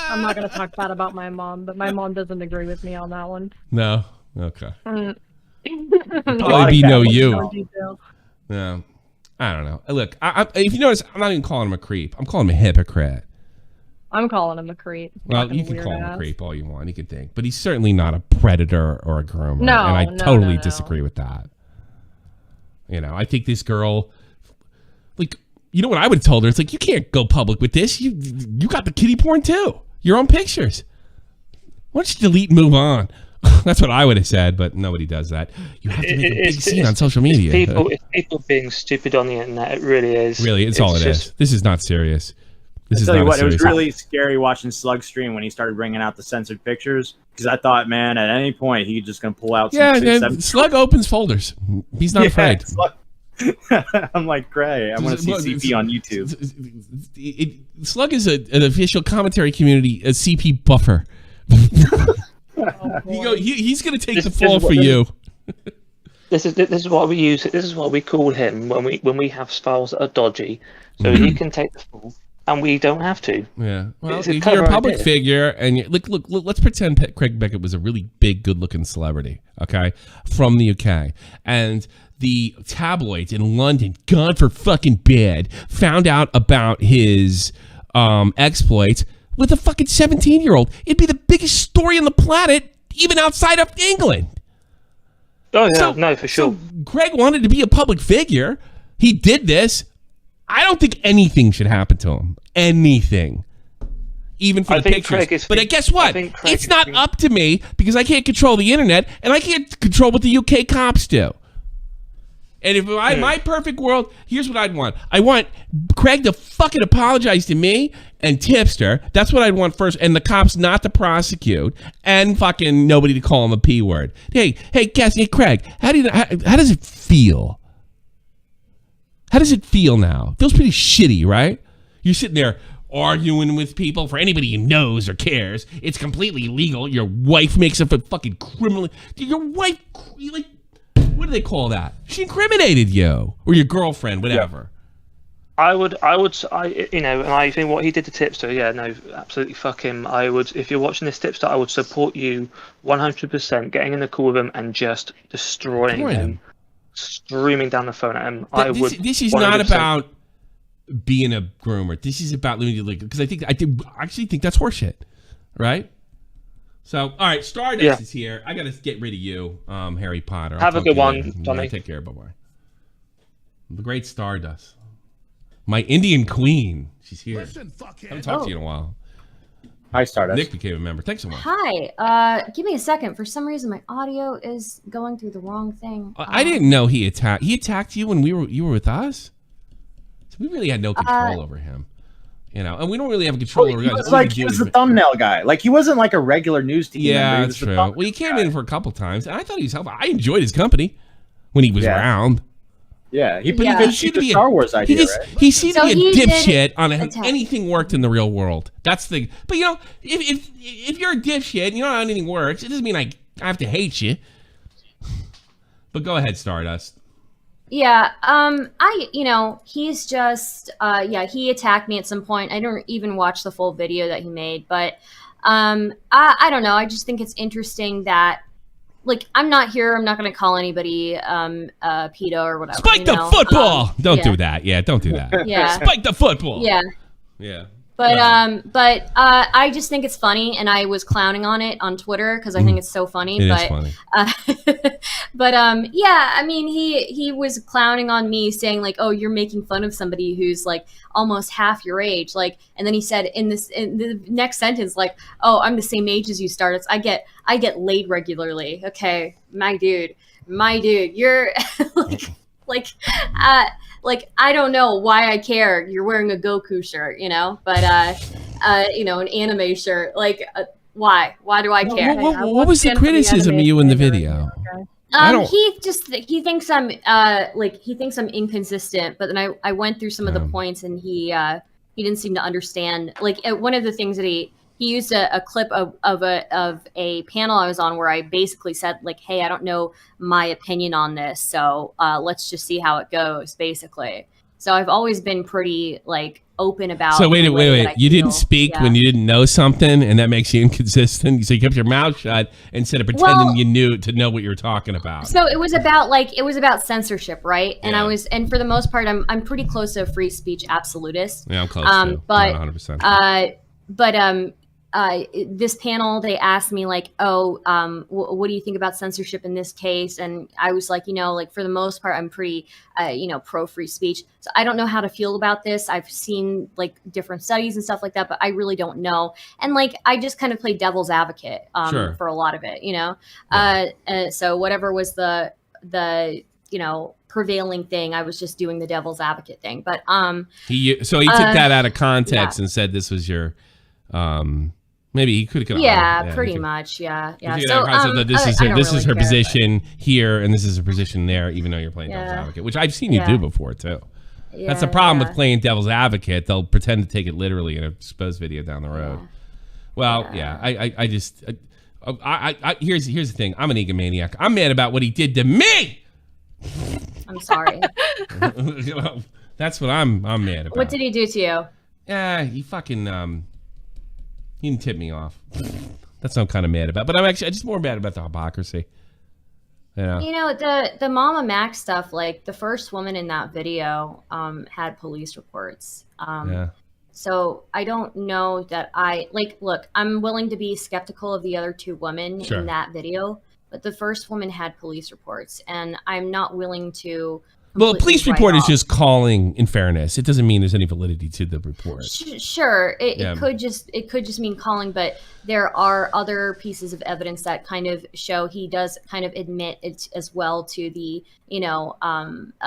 I'm not gonna talk bad about my mom, but my mom doesn't agree with me on that one. No. Okay. Probably be no you. No. I don't know. Look, if you notice, I'm not even calling him a creep. I'm calling him a hypocrite. I'm calling him a creep. Well, you can call him a creep all you want. You can think, but he's certainly not a predator or a groomer. No, and I no, totally no. disagree with that. You know, I think this girl, like, you know what I would have told her? It's like, you can't go public with this. You got the kiddie porn too. Your own pictures. Why don't you delete and move on? That's what I would have said, but nobody does that. You have to make a big scene on social media. It's people being stupid on the internet. It really is. Really, it's all it is. This is not serious. I'll tell you what, it was really scary watching Slug stream when he started bringing out the censored pictures, because I thought, man, at any point he's just going to pull out some Slug opens folders. He's not afraid. I'm like, great. I want to see CP on YouTube. Slug is an official commentary community, a CP buffer. He's going to take the fall for you. This is what we use. This is what we call him when we have files that are dodgy, so he can take the fall. And we don't have to. Yeah. Well, if you're a public figure, and look, let's pretend Craig Beckett was a really big, good-looking celebrity, okay, from the UK, and the tabloids in London, God for fucking bad, found out about his exploits with a fucking 17-year-old. It'd be the biggest story on the planet, even outside of England. Oh yeah, no, for sure. So Craig wanted to be a public figure. He did this. I don't think anything should happen to him. Anything. Even for the pictures. But guess what? It's not up to me because I can't control the internet and I can't control what the UK cops do. And if my perfect world, here's what I'd want. I want Craig to fucking apologize to me and Tipster. That's what I'd want first. And the cops not to prosecute and fucking nobody to call him a P word. Hey, guess, Craig, how does it feel? How does it feel now? Feels pretty shitty, right? You're sitting there arguing with people. For anybody who knows or cares, it's completely illegal. Your wife makes up a fucking criminal. Your wife, like, what do they call that? She incriminated you. Or your girlfriend, whatever. you know, and I think what he did to Tipster, yeah, no, absolutely fuck him. I would, if you're watching this Tipster, I would support you 100%, getting in the call with him and just destroying him, streaming down the phone at him. This is 100%. Not about being a groomer. This is about limited legal, because I actually think that's horseshit, right? So, all right, Stardust is here. I gotta get rid of you, Harry Potter. Have a good one, Tommy. Take care, bye-bye. The great Stardust. My Indian queen. She's here. Listen, I haven't talked to you in a while. Hi, Stardust. Nick became a member. Thanks so much. Hi. Give me a second. For some reason, my audio is going through the wrong thing. I didn't know he attacked. He attacked you when you were with us. So we really had no control over him. You know, and we don't really have control over guys. He was the thumbnail guy. Like, he wasn't like a regular news team member. That's true. Well, he came in for a couple times, and I thought he was helpful. I enjoyed his company when he was around. Yeah, he seemed to be Star Wars idea, right? He seemed to be a dipshit on how anything worked in the real world. That's the. But you know, if you're a dipshit and you don't know how anything works, it doesn't mean I have to hate you. But go ahead, Stardust. Yeah, he's just, he attacked me at some point. I don't even watch the full video that he made, but I don't know. I just think it's interesting that. Like, I'm not here. I'm not going to call anybody pedo or whatever. Spike the football! Don't do that. Yeah, don't do that. Yeah. Spike the football! Yeah. Yeah. But I just think it's funny, and I was clowning on it on Twitter because I think it's so funny. It is funny. I mean, he was clowning on me, saying like, "Oh, you're making fun of somebody who's like almost half your age," like, and then he said in the next sentence, like, "Oh, I'm the same age as you, Stardust. I get laid regularly." Okay, my dude, you're like I don't know why I care. You're wearing a Goku shirt, you know, but an anime shirt. Like, why? Why do I care? What was the criticism of you in the video? He thinks I'm inconsistent, but then I went through some of the points, and he didn't seem to understand. Like, one of the things that he used a clip of a panel I was on where I basically said, like, hey, I don't know my opinion on this, so let's just see how it goes, basically. So I've always been pretty, like, open about. So wait. You didn't speak when you didn't know something, and that makes you inconsistent. So you kept your mouth shut instead of pretending you knew to know what you were talking about. So it was about censorship, right? And and for the most part, I'm pretty close to a free speech absolutist. Yeah, I'm close too. But 100%. This panel, they asked me like, what do you think about censorship in this case? And I was like, like, for the most part, I'm pretty, pro free speech. So I don't know how to feel about this. I've seen like different studies and stuff like that, but I really don't know. And like, I just kind of play devil's advocate for a lot of it, so whatever was the prevailing thing, I was just doing the devil's advocate thing. But he took that out of context and said this was your maybe he could have pretty much. So this is her position here, and this is her position there, even though you're playing devil's advocate, which I've seen you do before too. That's the problem with playing devil's advocate. They'll pretend to take it literally in a exposed video down the road. Well, I just here's the thing. I'm an egomaniac. I'm mad about what he did to me. I'm sorry. That's what I'm mad about. What did he do to you? Yeah, he fucking he didn't tip me off. That's what I'm kind of mad about. But I'm just more mad about the hypocrisy. Yeah. The MamaMax stuff, like the first woman in that video had police reports. So I don't know that look, I'm willing to be skeptical of the other two women in that video, but the first woman had police reports, and I'm not willing to. Well, a police report is just calling, in fairness. It doesn't mean there's any validity to the report. Sure. It could just mean calling, but there are other pieces of evidence that kind of show he does kind of admit it as well to the,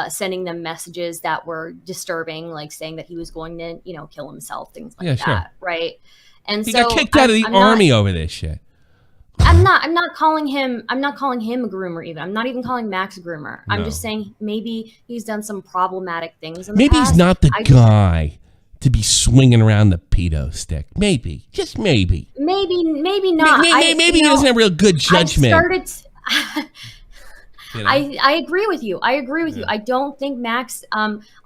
sending them messages that were disturbing, like saying that he was going to, kill himself, things like that. Right. And he got kicked out of the army over this shit. I'm not calling him a groomer even. I'm not even calling Max a groomer. I'm just saying maybe he's done some problematic things in the past. He's not the guy to be swinging around the pedo stick. Maybe. Just maybe. Maybe not. Maybe he doesn't have real good judgment. You know? I agree with you. I agree with you. I don't think Max.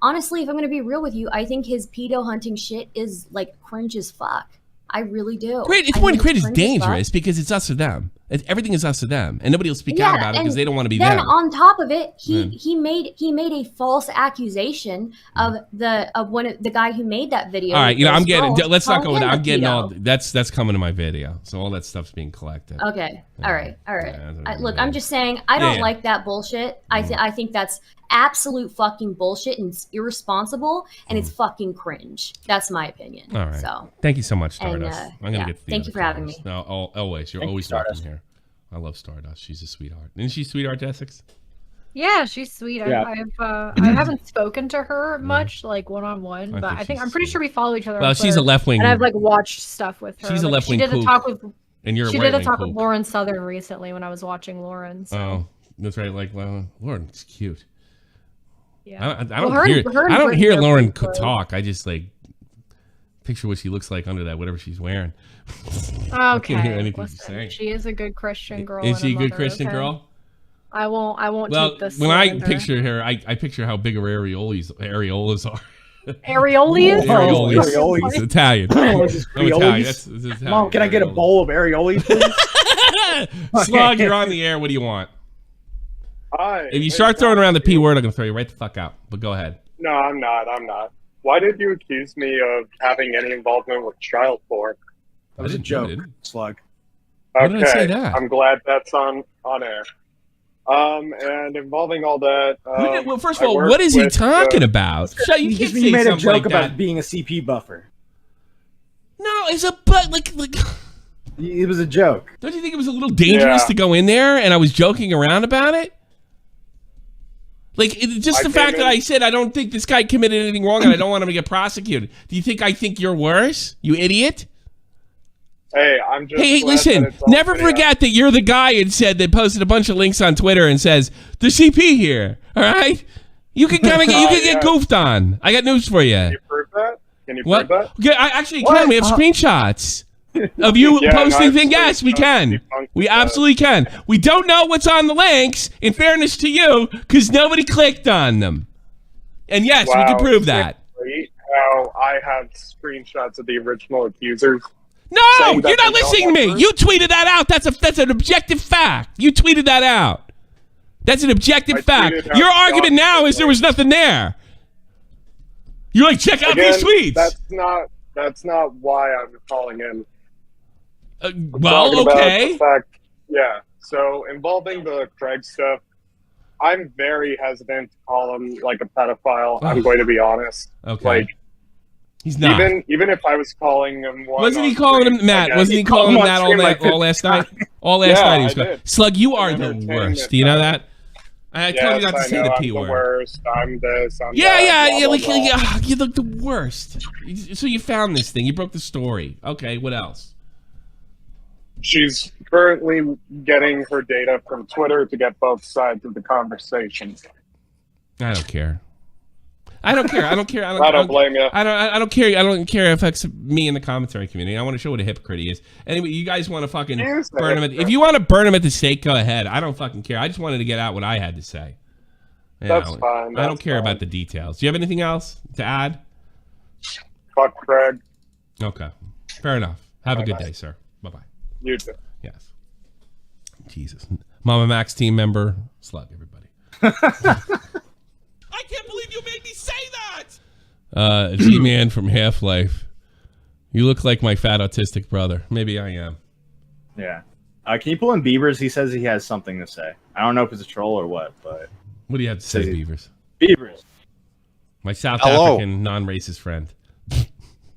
Honestly, if I'm going to be real with you, I think his pedo hunting shit is like cringe as fuck. I really do. It's more than cringe. It's dangerous because it's us or them. Everything is us or them, and nobody will speak out about it because they don't want to be them. Then on top of it, he made a false accusation of the guy who made that video. All right, I'm getting. Let's not go with that. I'm getting all. That's coming to my video, so all that stuff's being collected. Okay. All right. Look, I'm just saying I don't like that bullshit. I think that's absolute fucking bullshit and it's irresponsible and it's fucking cringe. That's my opinion. All right. So thank you so much, Stardust. I'm gonna get. Thank you for having me. No, always. You're always welcome here. I love Stardust. She's a sweetheart. Isn't she sweetheart, Jessix? Yeah, she's sweet. Yeah. I haven't spoken to her much, like one-on-one, but I'm pretty sure we follow each other. Well, she's a left-wing, and I've like watched stuff with her. She's a left-wing. She did a talk with. And you're. She did a talk with Lauren Southern recently when I was watching Lauren. So. Oh, that's right. Like Lauren's cute. Yeah. I don't hear Lauren talk. I just like picture what she looks like under that whatever she's wearing. Okay. I can't hear anything she's saying. She is a good Christian girl. Is she a good Christian girl? I won't take this. When I picture her, I picture how big her areolas are. Areolas? Areolas. It's Italian. I'm Italian. That's Italian. Mom, can I get a bowl of areolas, please? Slug, you're on the air. What do you want? Hi. If you start throwing around the P word, I'm going to throw you right the fuck out. But go ahead. No, I'm not. Why did you accuse me of having any involvement with child porn? That was a joke, Slug. Why did I say that? I'm glad that's on air. And involving all that. Well, first of all, what is he talking about? You can't say made a something joke like about that. being a CP buffer. No, it's a but like. It was a joke. Don't you think it was a little dangerous to go in there and I was joking around about it? Like, just the fact that I said I don't think this guy committed anything wrong and I don't want him to get prosecuted. Do you think I think you're worse? You idiot? Hey, I'm just. Hey, listen, never forget that you're the guy and said that posted a bunch of links on Twitter and says, the CP here, all right? You can kind of get goofed on. I got news for you. Can you prove that? Can you prove that? Yeah, I actually can. We have screenshots of you posting things. Yes, we can. We absolutely can. We don't know what's on the links, in fairness to you, because nobody clicked on them. And yes, we can prove that. How I have screenshots of the original accusers. No, you're not listening to me. You tweeted that out. That's an objective fact. You tweeted that out. That's an objective fact. Your argument now is there was nothing there. You're like, check out these tweets. That's not why I'm calling in. Well, okay. So involving the Craig stuff, I'm very hesitant to call him like a pedophile. I'm going to be honest. Okay. Like, he's not. Even if I was calling him one. Wasn't he calling him Matt? Wasn't he calling him that all last night? All last night he was calling. Slug, you are the worst. Do you know that? I told you not to say the P word. Worst. I'm this. I'm yeah. Blah, Like blah, blah. you look the worst. So you found this thing. You broke the story. Okay, what else? She's currently getting her data from Twitter to get both sides of the conversation. I don't care. I don't care. I don't blame you. I don't care. I don't care if it affects me in the commentary community. I want to show what a hypocrite he is. Anyway, you guys want to fucking burn him. If you want to burn him at the stake, go ahead. I don't fucking care. I just wanted to get out what I had to say. That's fine. I don't care about the details. Do you have anything else to add? Fuck Craig. Okay. Fair enough. Have a good day, sir. Bye-bye. You too. Yes. Jesus. MamaMax team member. Slug, everybody. I can't believe you made me say that! G-Man from Half-Life. You look like my fat autistic brother. Maybe I am. Yeah. Can you pull in Beavers? He says he has something to say. I don't know if it's a troll or what, but... What do you have to say, Beavers? Beavers. My South African non-racist friend.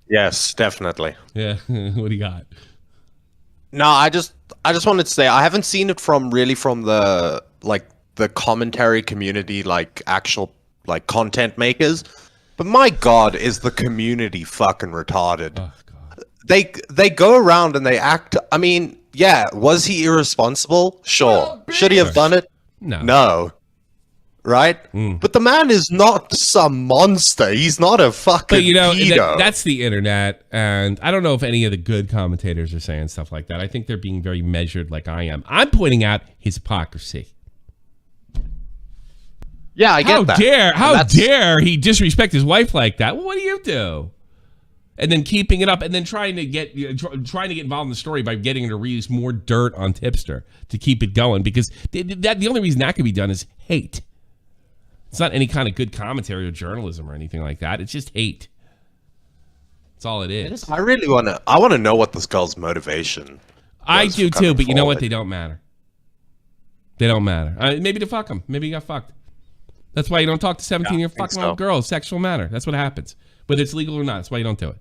Yes, definitely. Yeah. What do you got? No, I just wanted to say I haven't seen it from the commentary community, like actual like content makers. But my God, is the community fucking retarded? Oh, God. They go around and they act. I mean, yeah, was he irresponsible? Sure. Should he have done it? No. Right? But the man is not some monster. He's not a fucking pedo. That's the internet, and I don't know if any of the good commentators are saying stuff like that. I think they're being very measured like I am. I'm pointing out his hypocrisy. Yeah, I get that. How dare he disrespect his wife like that? Well, what do you do? And then keeping it up, and then trying to get involved in the story by getting her to release more dirt on Tipster to keep it going, because the only reason that could be done is hate. It's not any kind of good commentary or journalism or anything like that. It's just hate. That's all it is. I really want to know what this girl's motivation. I do too, but you know what? They don't matter. They don't matter. Maybe to fuck them. Maybe you got fucked. That's why you don't talk to 17-year fucking old girls. Sexual matter. That's what happens. Whether it's legal or not, that's why you don't do it.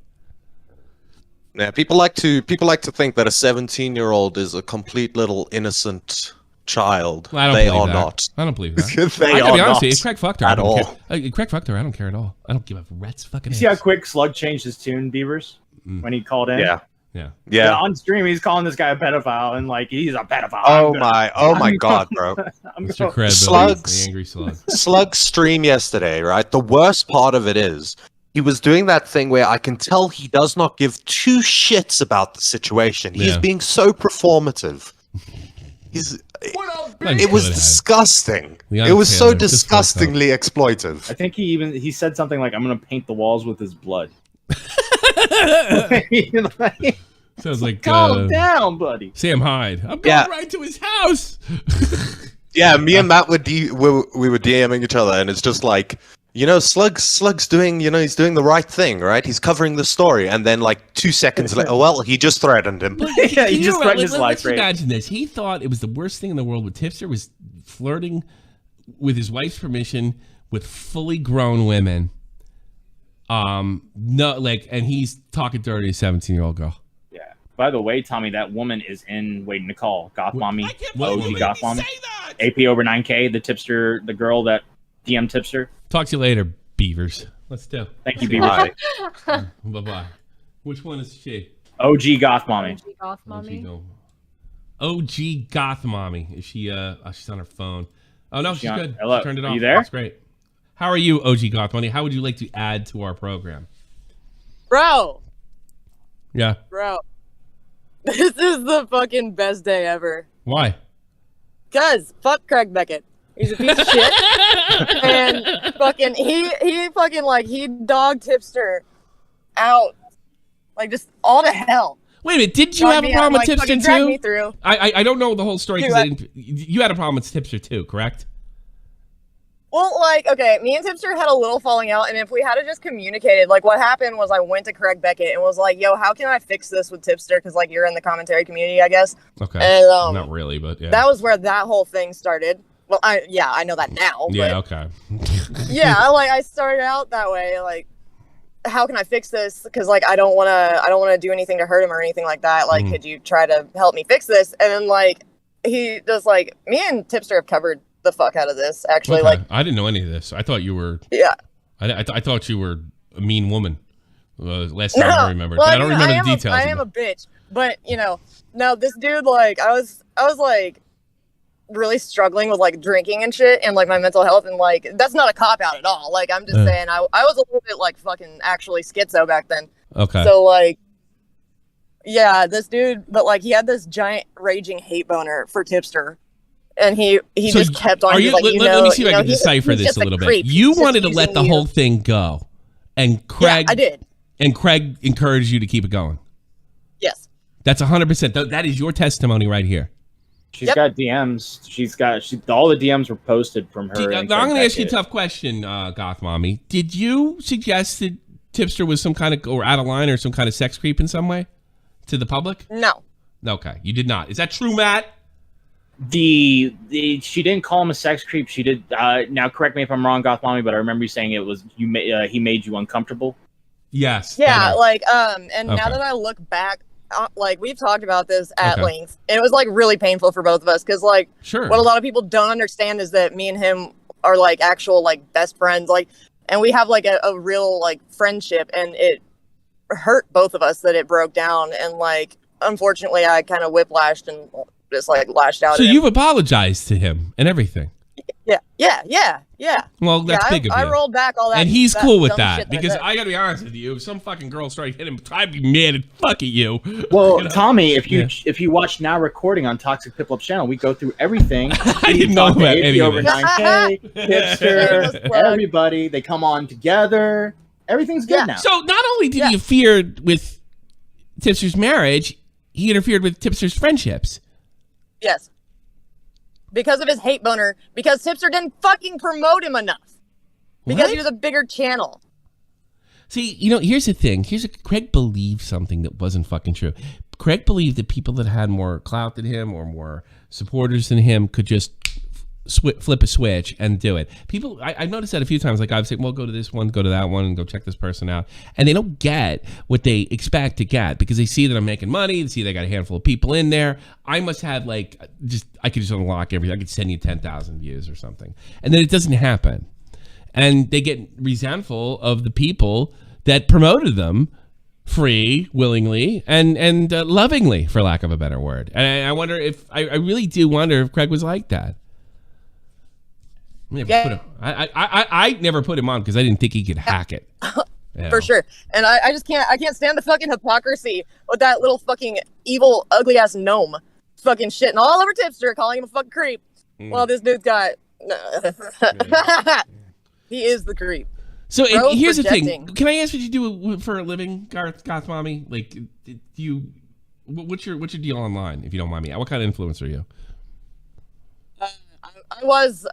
Yeah, people like to think that a 17-year-old is a complete little innocent child. Well, I don't they believe are that. not. I don't believe that. They I gotta are be honest not with you. Craig fucked her. at all. Craig fucked her. I don't care at all. I don't give a rat's fucking. You see how quick Slug changed his tune, Beavers, when he called in? Yeah. On stream, he's calling this guy a pedophile, and like he's a pedophile. Oh my god, bro. Mr. Credibility, the angry Slug. Slug's stream yesterday, right? The worst part of it is he was doing that thing where I can tell he does not give two shits about the situation. He's being so performative. It was disgusting. It was so disgustingly exploitive. I think he said something like, "I'm gonna paint the walls with his blood." Sounds like calm down, buddy. Sam Hyde. I'm going right to his house. Yeah, me and Matt we were DMing each other, and it's just like, Slug's doing, he's doing the right thing, right? He's covering the story, and then like 2 seconds later, well, he just threatened him. Yeah, he just threatened his life. Let's imagine this. He thought it was the worst thing in the world when Tipster was flirting with his wife's permission with fully grown women. And he's talking dirty to a 17-year-old girl. Yeah. By the way, Tommy, that woman is in waiting to call. Goth Mommy, OG Goth Mommy, AP over 9K, the tipster, the girl that DM Tipster. Talk to you later, Beavers. Let's do. Thank you, Beavers. Bye. Which one is she? OG Goth Mommy. OG Goth Mommy. OG Goth Mommy. Is she? She's on her phone. Oh no, she's good. Hello. She turned it off. Are you there? That's great. How are you, OG Goth Mommy? How would you like to add to our program? Bro. Yeah. Bro. This is the fucking best day ever. Why? Cause fuck Craig Beckett. He's a piece of shit. And fucking he fucking like he dogged Tipster out. Like just all to hell. Wait a minute, did you have a problem with Tipster too? Me through. I don't know the whole story because you had a problem with Tipster too, correct? Well, like, okay, me and Tipster had a little falling out, and if we had just communicated, like, what happened was I went to Craig Beckett and was like, yo, how can I fix this with Tipster? Because, like, you're in the commentary community, I guess. Okay. And, not really, but yeah. That was where that whole thing started. Well, I know that now. Yeah, but, okay. Yeah, I started out that way, like, how can I fix this? Because, like, I don't want to do anything to hurt him or anything like that. Like, could you try to help me fix this? And then, like, he just, like, me and Tipster have covered the fuck out of this, actually. Okay. Like, I didn't know any of this. I thought you were I thought you were a mean woman last time I remember. Well, I don't remember the details. I am a bitch, but no, this dude, like, I was like really struggling with like drinking and shit and like my mental health, and like that's not a cop out at all. Like, I'm just saying I was a little bit like fucking actually schizo back then. Okay. So like, yeah, this dude, but like he had this giant raging hate boner for Tipster. And he so just kept on. Let me see if I can decipher this a little bit. You wanted to let the whole thing go, and Craig. Yeah, I did. And Craig encouraged you to keep it going. Yes. That's 100%. That is your testimony right here. She's got DMs. All the DMs were posted from her. I'm going to ask you a tough question, Goth Mommy. Did you suggest that Tipster was some kind of or out of line or some kind of sex creep in some way to the public? No. Okay, you did not. Is that true, Matt? She didn't call him a sex creep. She did. Now, correct me if I'm wrong, Goth Mommy, but I remember you saying it was he made you uncomfortable. Yes. Yeah, like and now that I look back, like we've talked about this at length, and it was like really painful for both of us because like what a lot of people don't understand is that me and him are like actual like best friends, like, and we have like a real like friendship, and it hurt both of us that it broke down, and like unfortunately I kind of whiplashed and just like lashed out. So you've apologized to him and everything. Yeah. Well, that's big of you. I rolled back all that. And he's cool with dumb that shit because I I gotta be honest with you, if some fucking girl started hitting him, I'd be mad and fuck at you. Well, You know? Tommy, if you watch Now Recording on Toxic Piplup channel, we go through everything. I didn't know about any of over this. 9K, Hipster, everybody, they come on together. Everything's good now. So not only did he interfere with Tipster's marriage, he interfered with Tipster's friendships. Yes. Because of his hate boner. Because Tipster didn't fucking promote him enough. Because he was a bigger channel. See, here's the thing. Craig believed something that wasn't fucking true. Craig believed that people that had more clout than him or more supporters than him could just flip a switch and do it. People, I've noticed that a few times. Like I've said, well, go to this one, go to that one, and go check this person out. And they don't get what they expect to get because they see that I'm making money. They see they got a handful of people in there. I must have I could just unlock everything. I could send you 10,000 views or something. And then it doesn't happen. And they get resentful of the people that promoted them free, willingly, and lovingly, for lack of a better word. And I wonder if, I really do wonder if Craig was like that. I never put him on because I didn't think he could hack it. For sure. And I can't stand the fucking hypocrisy with that little fucking evil, ugly ass gnome fucking shitting all over Tipster, calling him a fucking creep. Well, this dude's got... He is the creep. So here's the thing. Can I ask what you do for a living, Goth Mommy? Like, what's your deal online, if you don't mind me? What kind of influencer are you? I was...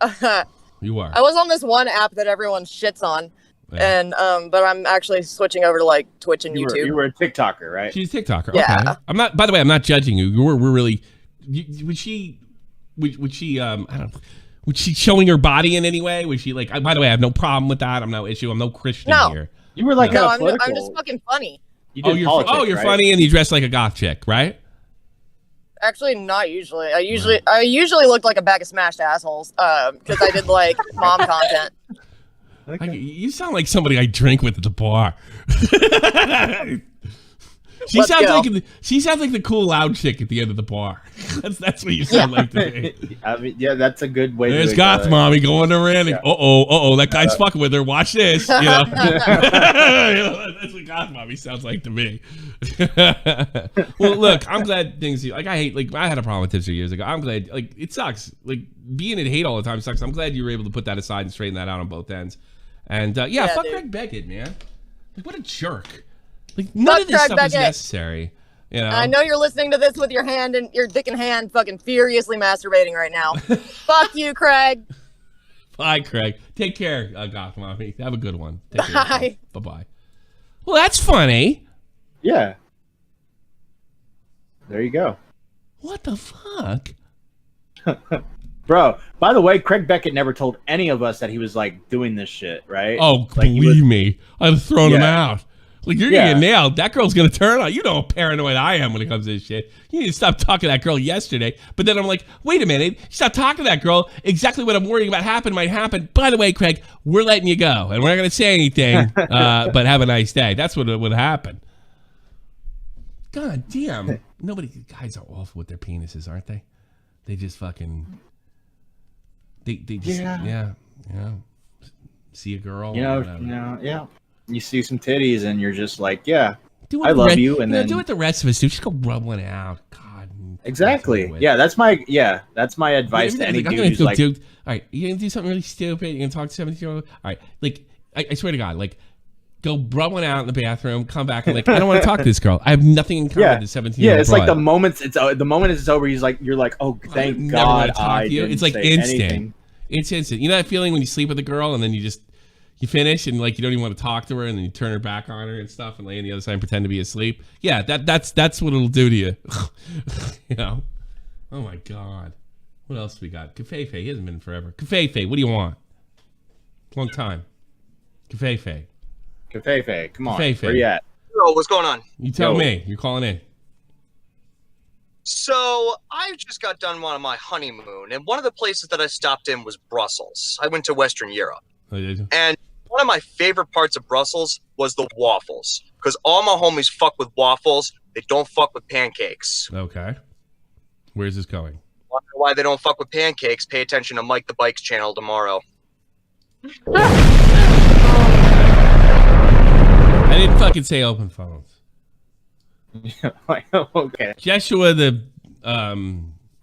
You are. I was on this one app that everyone shits on, and but I'm actually switching over to Twitch and YouTube. You were a TikToker, right? She's a TikToker. Yeah. Okay. I'm not. By the way, I'm not judging you. We're really. Was she? I don't know. Was she showing her body in any way? Was she like? By the way, I have no problem with that. I'm no issue. I'm no Christian here. You were like I'm just fucking funny. You're funny and you dress like a goth chick, right? Actually, not usually. I usually look like a bag of smashed assholes because I did mom content. You sound like somebody I drink with at the bar. She sounds like the cool loud chick at the end of the bar. That's what you sound like to me. I mean, yeah, that's a good way. There's Goth Mommy going around. Yeah. That guy's fucking with her. Watch this. That's what Goth Mommy sounds like to me. Well, look, I'm glad things. I had a problem with Tipster years ago. I'm glad. It sucks. Being in hate all the time sucks. I'm glad you were able to put that aside and straighten that out on both ends. And fuck dude. Craig Beckett, man. What a jerk. None of this stuff is necessary. I know you're listening to this with your dick in hand, fucking furiously masturbating right now. Fuck you, Craig. Bye, Craig. Take care, Goth Mommy. Have a good one. Take care. Bye. Bye-bye. Well, that's funny. Yeah. There you go. What the fuck? Bro, by the way, Craig Beckett never told any of us that he was doing this shit, right? Oh, believe me. I'd have thrown him out. You're gonna get nailed. That girl's gonna turn on. You know how paranoid I am when it comes to this shit. You need to stop talking to that girl yesterday. But then I'm like, wait a minute. Stop talking to that girl. Exactly what I'm worrying about might happen. By the way, Craig, we're letting you go. And we're not gonna say anything, but have a nice day. That's what would happen. God damn. Guys are awful with their penises, aren't they? They just fucking... They just... Yeah. See a girl. Yeah. You see some titties and you're just like, I love you, and then do what the rest of us do. Just go rub one out. God. Exactly. Yeah, that's my advice to any dude who's like, all right, you're gonna do something really stupid. You're gonna talk to 17-year-old. All right, I swear to God, go rub one out in the bathroom, come back and I don't want to talk to this girl. I have nothing in common with the 17-year-old. Yeah, it's like the moment it's over. You're like, oh, thank God I didn't It's like say instant. anything. It's instant. You know that feeling when you sleep with a girl and then you finish and you don't even want to talk to her and then you turn her back on her and stuff and lay on the other side and pretend to be asleep. Yeah, that's what it'll do to you. Oh my God. What else do we got? Cafefe, he hasn't been in forever. Cafefe, what do you want? Long time. Cafefe, come on. Cafefe. Where you at? Yo, what's going on? You tell me. You're calling in. So I just got done on my honeymoon, and one of the places that I stopped in was Brussels. I went to Western Europe. Oh, did you? And one of my favorite parts of Brussels was the waffles, because all my homies fuck with waffles. They don't fuck with pancakes. Okay. Where's this going? Wonder why they don't fuck with pancakes? Pay attention to Mike the Bike's channel tomorrow. I didn't fucking say open phones. Okay. Joshua, the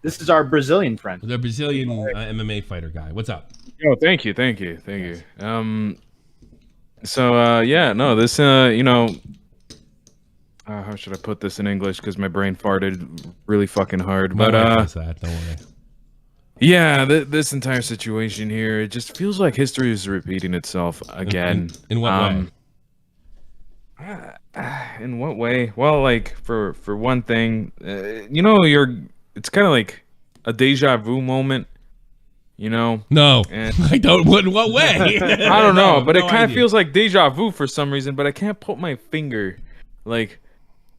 this is our Brazilian friend. The Brazilian MMA fighter guy. What's up? Oh, thank you. So yeah, no, this you know, how should I put this in English? Because my brain farted really fucking hard. But don't worry. Yeah, this entire situation here, it just feels like history is repeating itself again. In what way? In what way? Well, like for one thing, you know, it's kind of like a deja vu moment. You know? No, I don't. In what way? I don't know, but it kind of feels like deja vu for some reason. But I can't put my finger, like,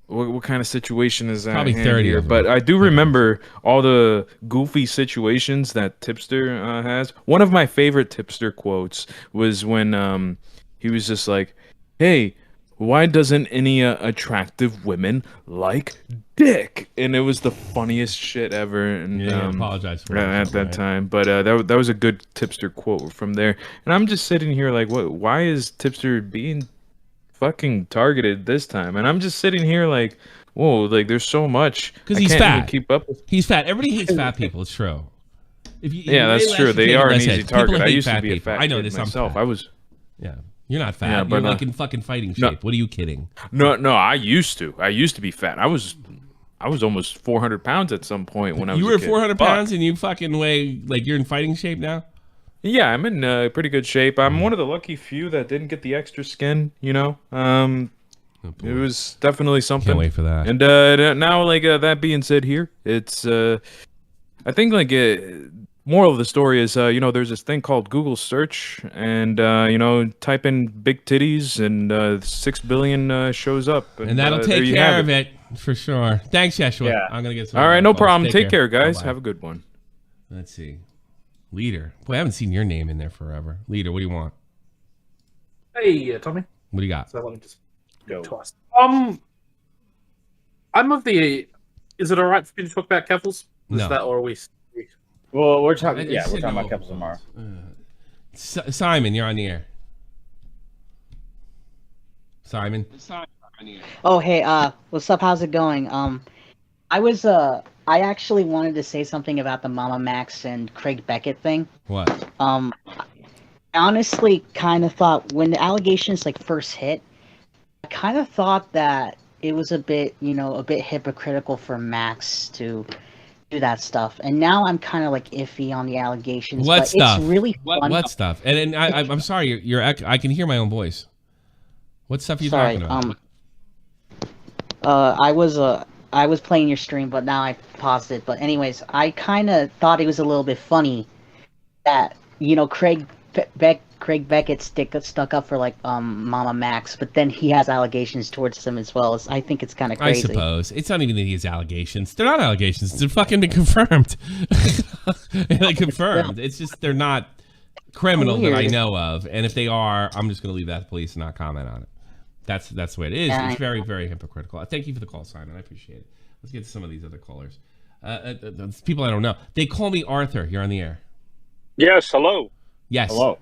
what kind of situation is that? Probably 30 here. of them. But I do remember all the goofy situations that Tipster has. One of my favorite Tipster quotes was when he was just like, "Hey, why doesn't any attractive women like dick?" And it was the funniest shit ever. And I apologize for at that time. But that was a good Tipster quote from there. And I'm just sitting here like, what? Why is Tipster being fucking targeted this time? And I'm just sitting here like, whoa, like there's so much. Because I he's can't even fat. keep up with. He's fat. Everybody hates fat people. It's true. Yeah, that's true. They are an easy target. I used to be a people. fat I know kid this myself. I'm fat. Yeah. You're not fat. Yeah, You're but, like in fucking fighting shape. no. What are you kidding? No, I used to. I used to be fat. I was almost 400 pounds at some point when I was. You a were kid. 400 Fuck. pounds and you fucking weigh like you're in fighting shape now? Yeah, I'm in pretty good shape. I'm one of the lucky few that didn't get the extra skin. You know, it was definitely something. Can't wait for that. And now, like that being said, here it's. I think like moral of the story is, you know, there's this thing called Google search, and you know, type in big titties, and 6 billion shows up, And that'll take care of it for sure. Thanks, Yeshua. Yeah. I'm gonna get some. All right, no calls. problem. Take care, guys. Bye-bye. Have a good one. Let's see. Leader. Boy, I haven't seen your name in there forever. Leader, what do you want? Hey, Tommy. What do you got? So let me just go. I'm of the. Is it all right for me to talk about Keffels? No. Or are we? Well, we're talking. I Yeah, we're said talking no. about Keffels tomorrow. Simon, you're on the air. Simon. Oh, hey, what's up? How's it going? I actually wanted to say something about the MamaMax and Craig Beckett thing. What? I honestly kind of thought when the allegations like first hit, I kind of thought that it was a bit hypocritical for Max to do that stuff. And now I'm kind of like iffy on the allegations. What but stuff? It's really fun. What stuff? And I'm sorry, I can hear my own voice. What stuff are you talking about? I was playing your stream, but now I paused it. But anyways, I kind of thought it was a little bit funny that, you know, Craig Beckett stuck up for like MamaMax, but then he has allegations towards him as well. I think it's kind of crazy. I suppose it's not even that he has allegations. They're not allegations. They're fucking been confirmed. They're confirmed. It's just they're not criminal that I know of. And if they are, I'm just going to leave that to police and not comment on it. That's the way it is. It's very, very hypocritical. Thank you for the call, Simon. I appreciate it. Let's get to some of these other callers. People I don't know. They call me Arthur. You're on the air. Yes, hello. Yes. Hello.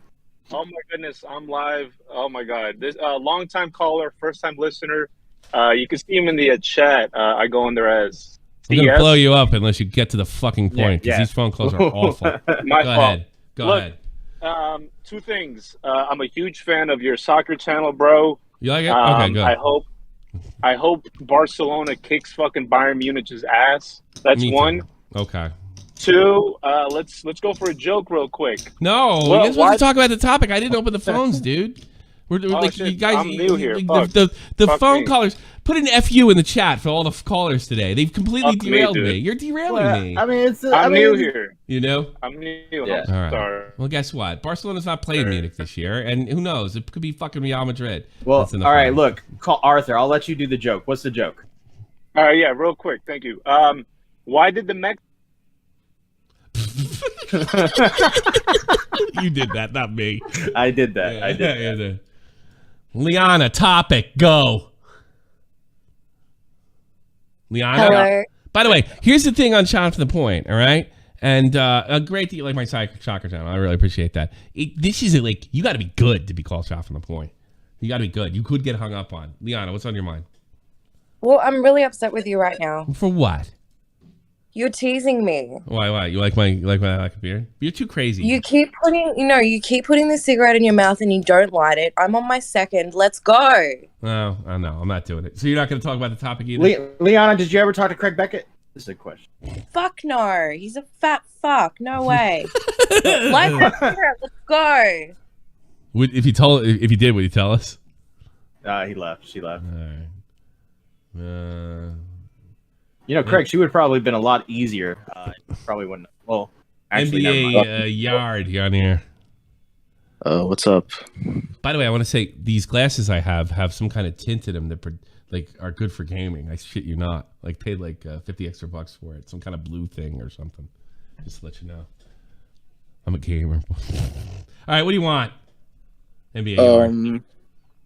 Oh my goodness, I'm live. Oh my god, this long-time caller, first-time listener. You can see him in the chat. I go in there as I'm gonna blow you up unless you get to the fucking point because Yeah. these phone calls are awful. My Go fault. ahead. Go Look, ahead. Two things. I'm a huge fan of your soccer channel, bro. You like it? Okay, good. I hope Barcelona kicks fucking Bayern Munich's ass. That's Me too. one. Okay. Two. Let's go for a joke real quick. No, Well, you're supposed to talk about the topic. I didn't open the phones, dude. We're Oh, like shit. you guys. I'm new here. Like, Fuck. the Fuck phone me. callers. Put an FU in the chat for all the callers today. They've completely Fuck me, derailed me. dude. You're derailing me. I mean, it's. I'm new here. You know. I'm new. Yeah. I'm All right. sorry. Well, guess what? Barcelona's not playing Munich this year, and who knows? It could be fucking Real Madrid. Well, That's in the all right. finals. Look, call Arthur. I'll let you do the joke. What's the joke? All right, yeah, real quick. Thank you. Why did the Mex? You did that, not me. I did that. I did. Yeah, yeah. Liana, topic, go. Liana. Hello. By the way, here's the thing on Sean for the Point, all right? And great that you like my soccer channel. I really appreciate that. This is like, you got to be good to be called shot from the point. You got to be good. You could get hung up on. Liana, what's on your mind? Well, I'm really upset with you right now. For what? You're teasing me. Why? You like my lack of beard? You're too crazy. You keep putting the cigarette in your mouth and you don't light it. I'm on my second. Let's go. No, I'm not doing it. So you're not going to talk about the topic either? Liana, did you ever talk to Craig Beckett? This is a question. Fuck no. He's a fat fuck. No way. Light that cigarette. Let's go. If he did, would he tell us? He left. She left. All right. Craig, she would probably have been a lot easier. Probably wouldn't. Well, actually, NBA Yard, you're on here. What's up? By the way, I want to say these glasses I have some kind of tint in them that are good for gaming. I shit you not. Like paid like $50 extra for it. Some kind of blue thing or something. Just to let you know. I'm a gamer. All right, what do you want? NBA Yard.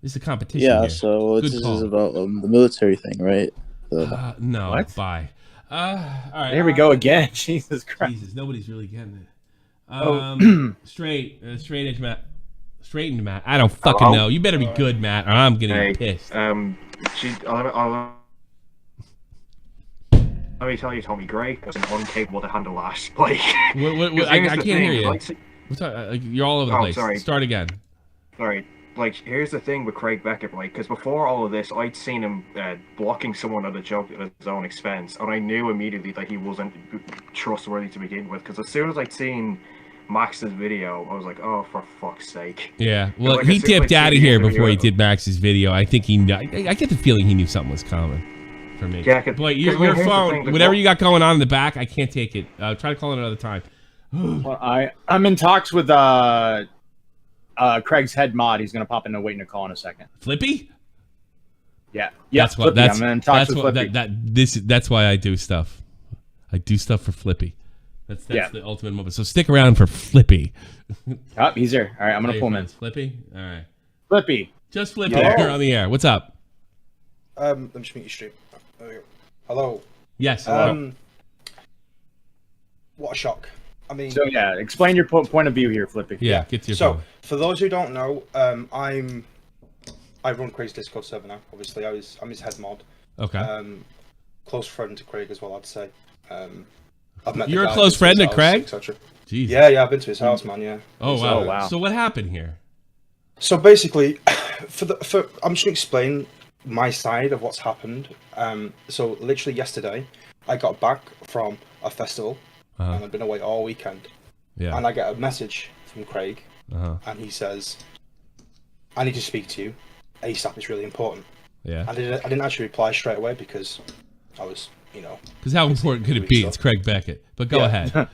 This is a competition. Yeah, here. so this is about the military thing, right? No. What? Bye. All right. Here we go again. Jesus Christ. Jesus, nobody's really getting it. Straightened Matt. I don't fucking know. You better be good, Matt, or I'm getting pissed. Let me tell you, Tommy, Gray was incapable to handle that. Like, I can't hear you. You're all over the place. Sorry. Start again. Sorry. Like, here's the thing with Craig Beckett, right? Because before all of this, I'd seen him blocking someone at a joke at his own expense, and I knew immediately that he wasn't trustworthy to begin with. Because as soon as I'd seen Max's video, I was like, oh, for fuck's sake. Yeah, well, like, he dipped out of here before he did Max's video. I think I get the feeling he knew something was coming for me. Yeah, but your phone, whatever you got going on in the back, I can't take it. Try to call it another time. Well, I'm in talks with Craig's head mod. He's gonna pop in and wait in a call in a second. Flippy? Yeah. That's what. Flippy. I'm in talks with Flippy. That's why I do stuff. I do stuff for Flippy. That's the ultimate moment. So stick around for Flippy. Oh, he's here. All right, I'm gonna pull him in. Flippy. All right. Flippy. Just Flippy. You're on the air. What's up? Let me just meet you straight. There we go. Hello. Yes. What a shock. I mean, so yeah, explain your point of view here, Flippy. Yeah, get to your So, point. for those who don't know, I run Craig's Discord server now. Obviously, I'm his head mod. Okay. Close friend to Craig as well, I'd say. I've met You're a close friend to Craig? Jeez. Yeah, I've been to his house, man. Yeah. Oh wow. So what happened here? So basically, I'm just gonna explain my side of what's happened. So literally yesterday, I got back from a festival. And I've been away all weekend. Yeah. And I get a message from Craig, and he says, "I need to speak to you. ASAP is really important." Yeah. I didn't actually reply straight away because I was, Because how important could it be? It's Craig Beckett. But go ahead.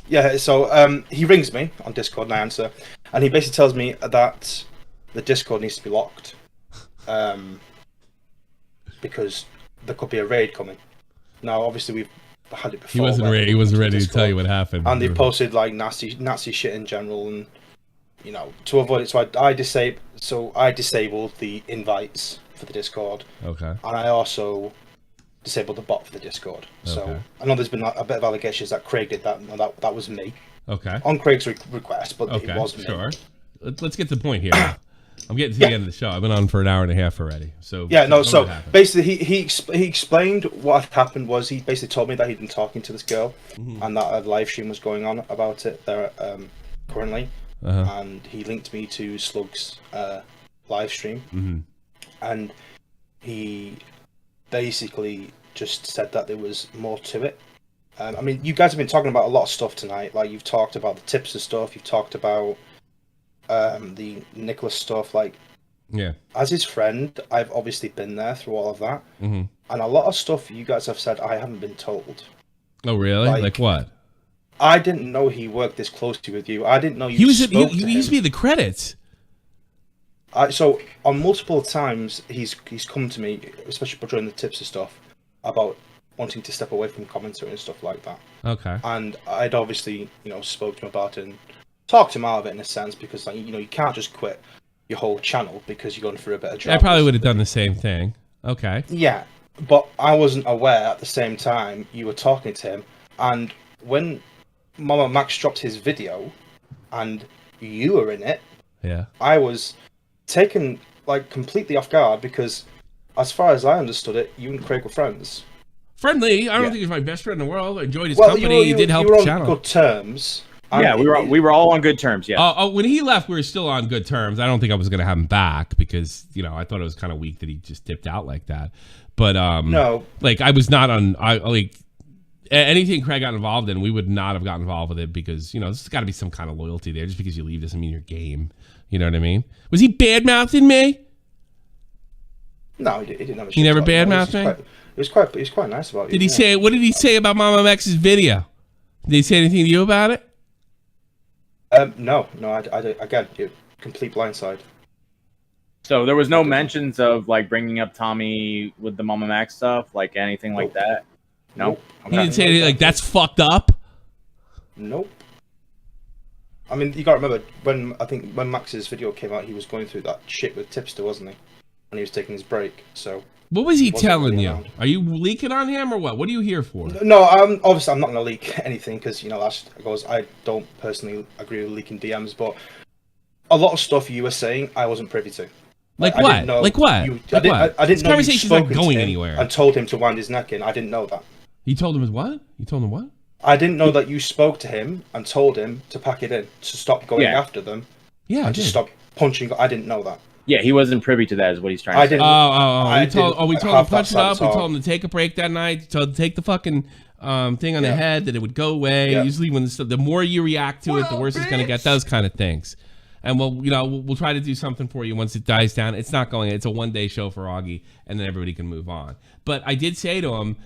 Yeah. So he rings me on Discord and I answer, and he basically tells me that the Discord needs to be locked, because there could be a raid coming. Now, obviously, we've had it before. He wasn't ready to tell you what happened. And they posted like nasty shit in general, and to avoid it, so I disabled the invites for the Discord. Okay. And I also disabled the bot for the Discord. So I know there's been a bit of allegations that Craig did that. No, that was me. Okay. On Craig's request, but it was me. Sure. Let's get to the point here. I'm getting to the end of the show. I've been on for an hour and a half already. So So basically, he explained what had happened was he basically told me that he'd been talking to this girl, and that a live stream was going on about it there currently, and he linked me to Slug's live stream, and he basically just said that there was more to it. I mean, you guys have been talking about a lot of stuff tonight. Like you've talked about the tips and stuff. You've talked about the Nicholas stuff. Like, as his friend, I've obviously been there through all of that, and a lot of stuff you guys have said I haven't been told. Oh, really? Like what? I didn't know he worked this closely with you. I didn't know you. He used to be the credits. So on multiple times he's come to me, especially during the tips and stuff, about wanting to step away from commentary and stuff like that. Okay. And I'd obviously spoke to him about it and talked him out of it in a sense, because you can't just quit your whole channel because you're going through a bit of trouble. I probably would have done the same thing. Okay. Yeah, but I wasn't aware at the same time you were talking to him, and when MamaMax dropped his video, and you were in it, Yeah. I was taken like completely off guard because, as far as I understood it, you and Craig were friends. Friendly. I don't think he's my best friend in the world. I enjoyed his company. He did help you were the on channel. good terms. Yeah, we were all on good terms. Yeah. When he left, we were still on good terms. I don't think I was going to have him back because I thought it was kind of weak that he just dipped out like that. But no, like I was not on. Anything Craig got involved in, we would not have gotten involved with it because there's got to be some kind of loyalty there. Just because you leave doesn't mean you're game. You know what I mean? Was he bad mouthing me? No, he didn't have a He never bad mouthed me. He was quite nice about it. Did he say? What did he say about MamaMax's video? Did he say anything to you about it? No. Again, complete blindside. So there was no mentions of like bringing up Tommy with the MamaMax stuff, like anything like that. Nope. He didn't say anything like that's fucked up. Nope. I mean, you gotta remember when Max's video came out, he was going through that shit with Tipster, wasn't he? And he was taking his break. So what was he telling really you? around. Are you leaking on him or what? What are you here for? No, obviously I'm not gonna leak anything because I don't personally agree with leaking DMs, but a lot of stuff you were saying I wasn't privy to. Like I what? didn't know Like what? I Like didn't what? know This conversation's you'd not spoken to going him anywhere. and told him to wind his neck in. I didn't know that. You told him his what? You told him what? I didn't know that you spoke to him and told him to pack it in, to stop going Yeah. after them. Yeah, and to stop punching. I didn't know that. Yeah, he wasn't privy to that. Is what he's trying to say. We told him to punch it up. We told him to take a break that night. We told him to take the fucking thing on the head that it would go away. Yeah. Usually, when the more you react to it, the worse it's going to get. Those kind of things. And we'll try to do something for you once it dies down. It's not going. It's a one-day show for Augie, and then everybody can move on. But I did say to him,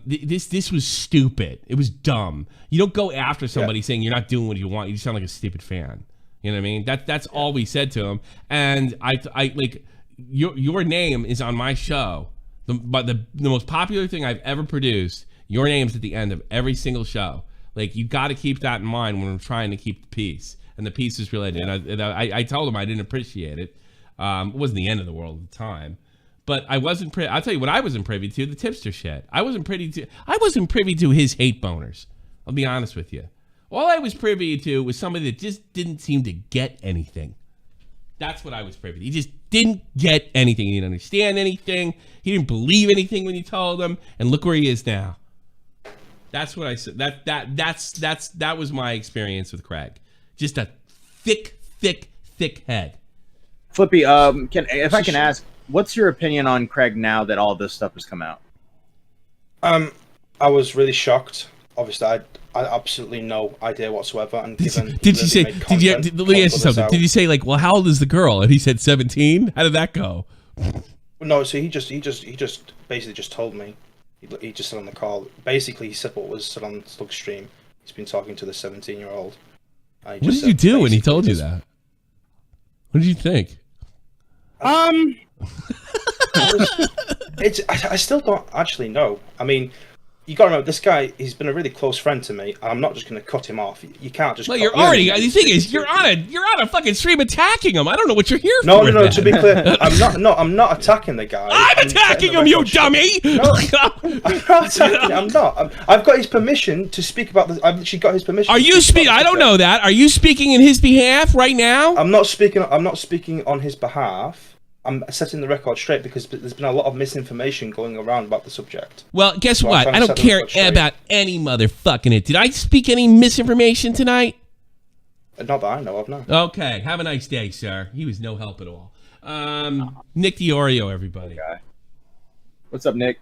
this was stupid. It was dumb. You don't go after somebody saying you're not doing what you want. You just sound like a stupid fan. You know what I mean? That's all we said to him. And I like your name is on my show. The most popular thing I've ever produced. Your name's at the end of every single show. Like you got to keep that in mind when we're trying to keep the peace. And the peace is related. And I told him I didn't appreciate it. It wasn't the end of the world at the time. But I wasn't I'll tell you what I wasn't privy to, the tipster shit. I wasn't privy to his hate boners. I'll be honest with you. All I was privy to was somebody that just didn't seem to get anything. That's what I was privy to. He just didn't get anything. He didn't understand anything. He didn't believe anything when you told him. And look where he is now. That's what I said. That was my experience with Craig. Just a thick head. Flippy, if I can ask, what's your opinion on Craig now that all this stuff has come out? I was really shocked. Obviously, I absolutely no idea whatsoever. And Did you say like, well, how old is the girl? And he said 17. How did that go? No, so he just basically just told me. He just said on the call. Basically, he said what was said on Slug stream. He's been talking to the 17-year-old. What did you do when he told you that? What did you think? I still don't actually know. I mean, you got to remember, this guy, he's been a really close friend to me. I'm not just going to cut him off. You can't just. Well, you're already. The thing is, you're on a fucking stream attacking him. I don't know what you're here for. No. To be clear, I'm not attacking the guy. I'm attacking him, you dummy. No, I'm not attacking. I'm not. I've got his permission to speak about this. I've actually got his permission. Are you speaking? I don't know that. Are you speaking in his behalf right now? I'm not speaking on his behalf. I'm setting the record straight because there's been a lot of misinformation going around about the subject. Well, guess what? I don't care about any motherfucking it. Did I speak any misinformation tonight? Not that I know of, no. Okay. Have a nice day, sir. He was no help at all. Nick DiOrio, everybody. Okay. What's up, Nick?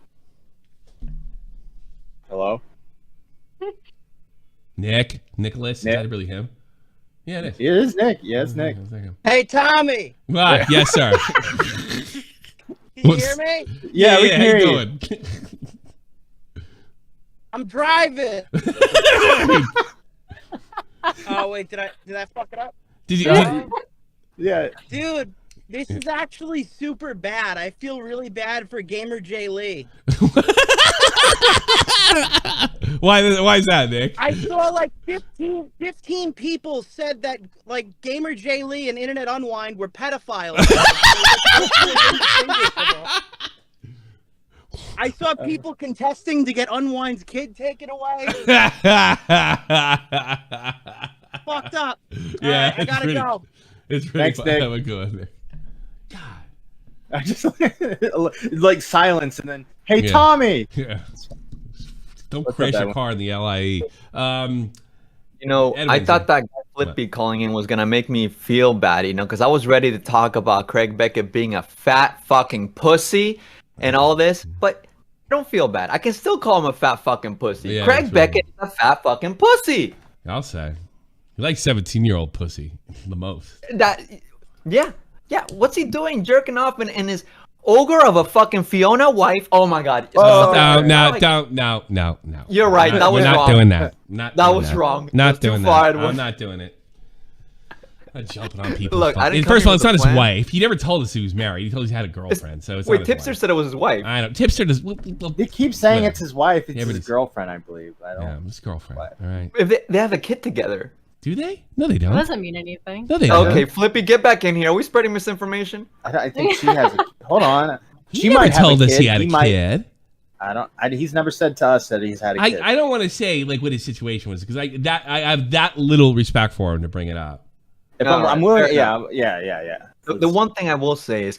Hello? Nicholas? Is that really him? Yeah, it is. It is Nick. Yeah, it's Nick. Hey, Tommy. What? Yes, sir. Can you hear me? Yeah, we can hear you. I'm driving. Oh wait, did I fuck it up? Did you? Yeah. Dude, this is actually super bad. I feel really bad for Gamer J Lee. Why is that, Nick? I saw like 15 people said that like Gamer J Lee and Internet Unwind were pedophiles. I saw saw people contesting to get Unwind's kid taken away. Fucked up. Yeah, I gotta go. It's pretty Thanks, fun. Nick. Have a good one, Nick. I just like silence and then, hey, Yeah. Tommy. Yeah. Don't What's crash up, your Edwin? car in the LIE. You know, I Edwin's thought that guy Flippy calling in was gonna make me feel bad, you know, because I was ready to talk about Craig Beckett being a fat fucking pussy and all this, but I don't feel bad. I can still call him a fat fucking pussy. Yeah, Craig that's Beckett is a fat fucking pussy. I'll say. You like 17-year-old pussy the most. Yeah. What's he doing, jerking off in his ogre of a fucking Fiona wife? Oh my god. No. You're right. That was We're not wrong. doing that. That was wrong. Not That's too doing far, that. Edwin. I'm not doing it. I'm not jumping on people. Look, I didn't come First of all, here it's not with his a plan. wife. He never told us he was married. He told us he had a girlfriend. So it's Wait, not his Tipster wife. said it was his wife. I know. Tipster does. They keep saying Whatever. it's his wife. It's Yeah, but his girlfriend, I believe. I don't. Yeah, his girlfriend. All right. If they have a kid together. Do they? No, they That don't. doesn't mean anything. No, they don't. Okay, Flippy, get back in here. Are we spreading misinformation? I think she has a. Hold on. He She never might have told a us kid. he had a might- kid. I don't. He's never said to us that he's had a kid. I don't want to say like what his situation was because I have that little respect for him to bring it up. If All right, I'm willing. fair enough. Yeah. The one thing I will say is,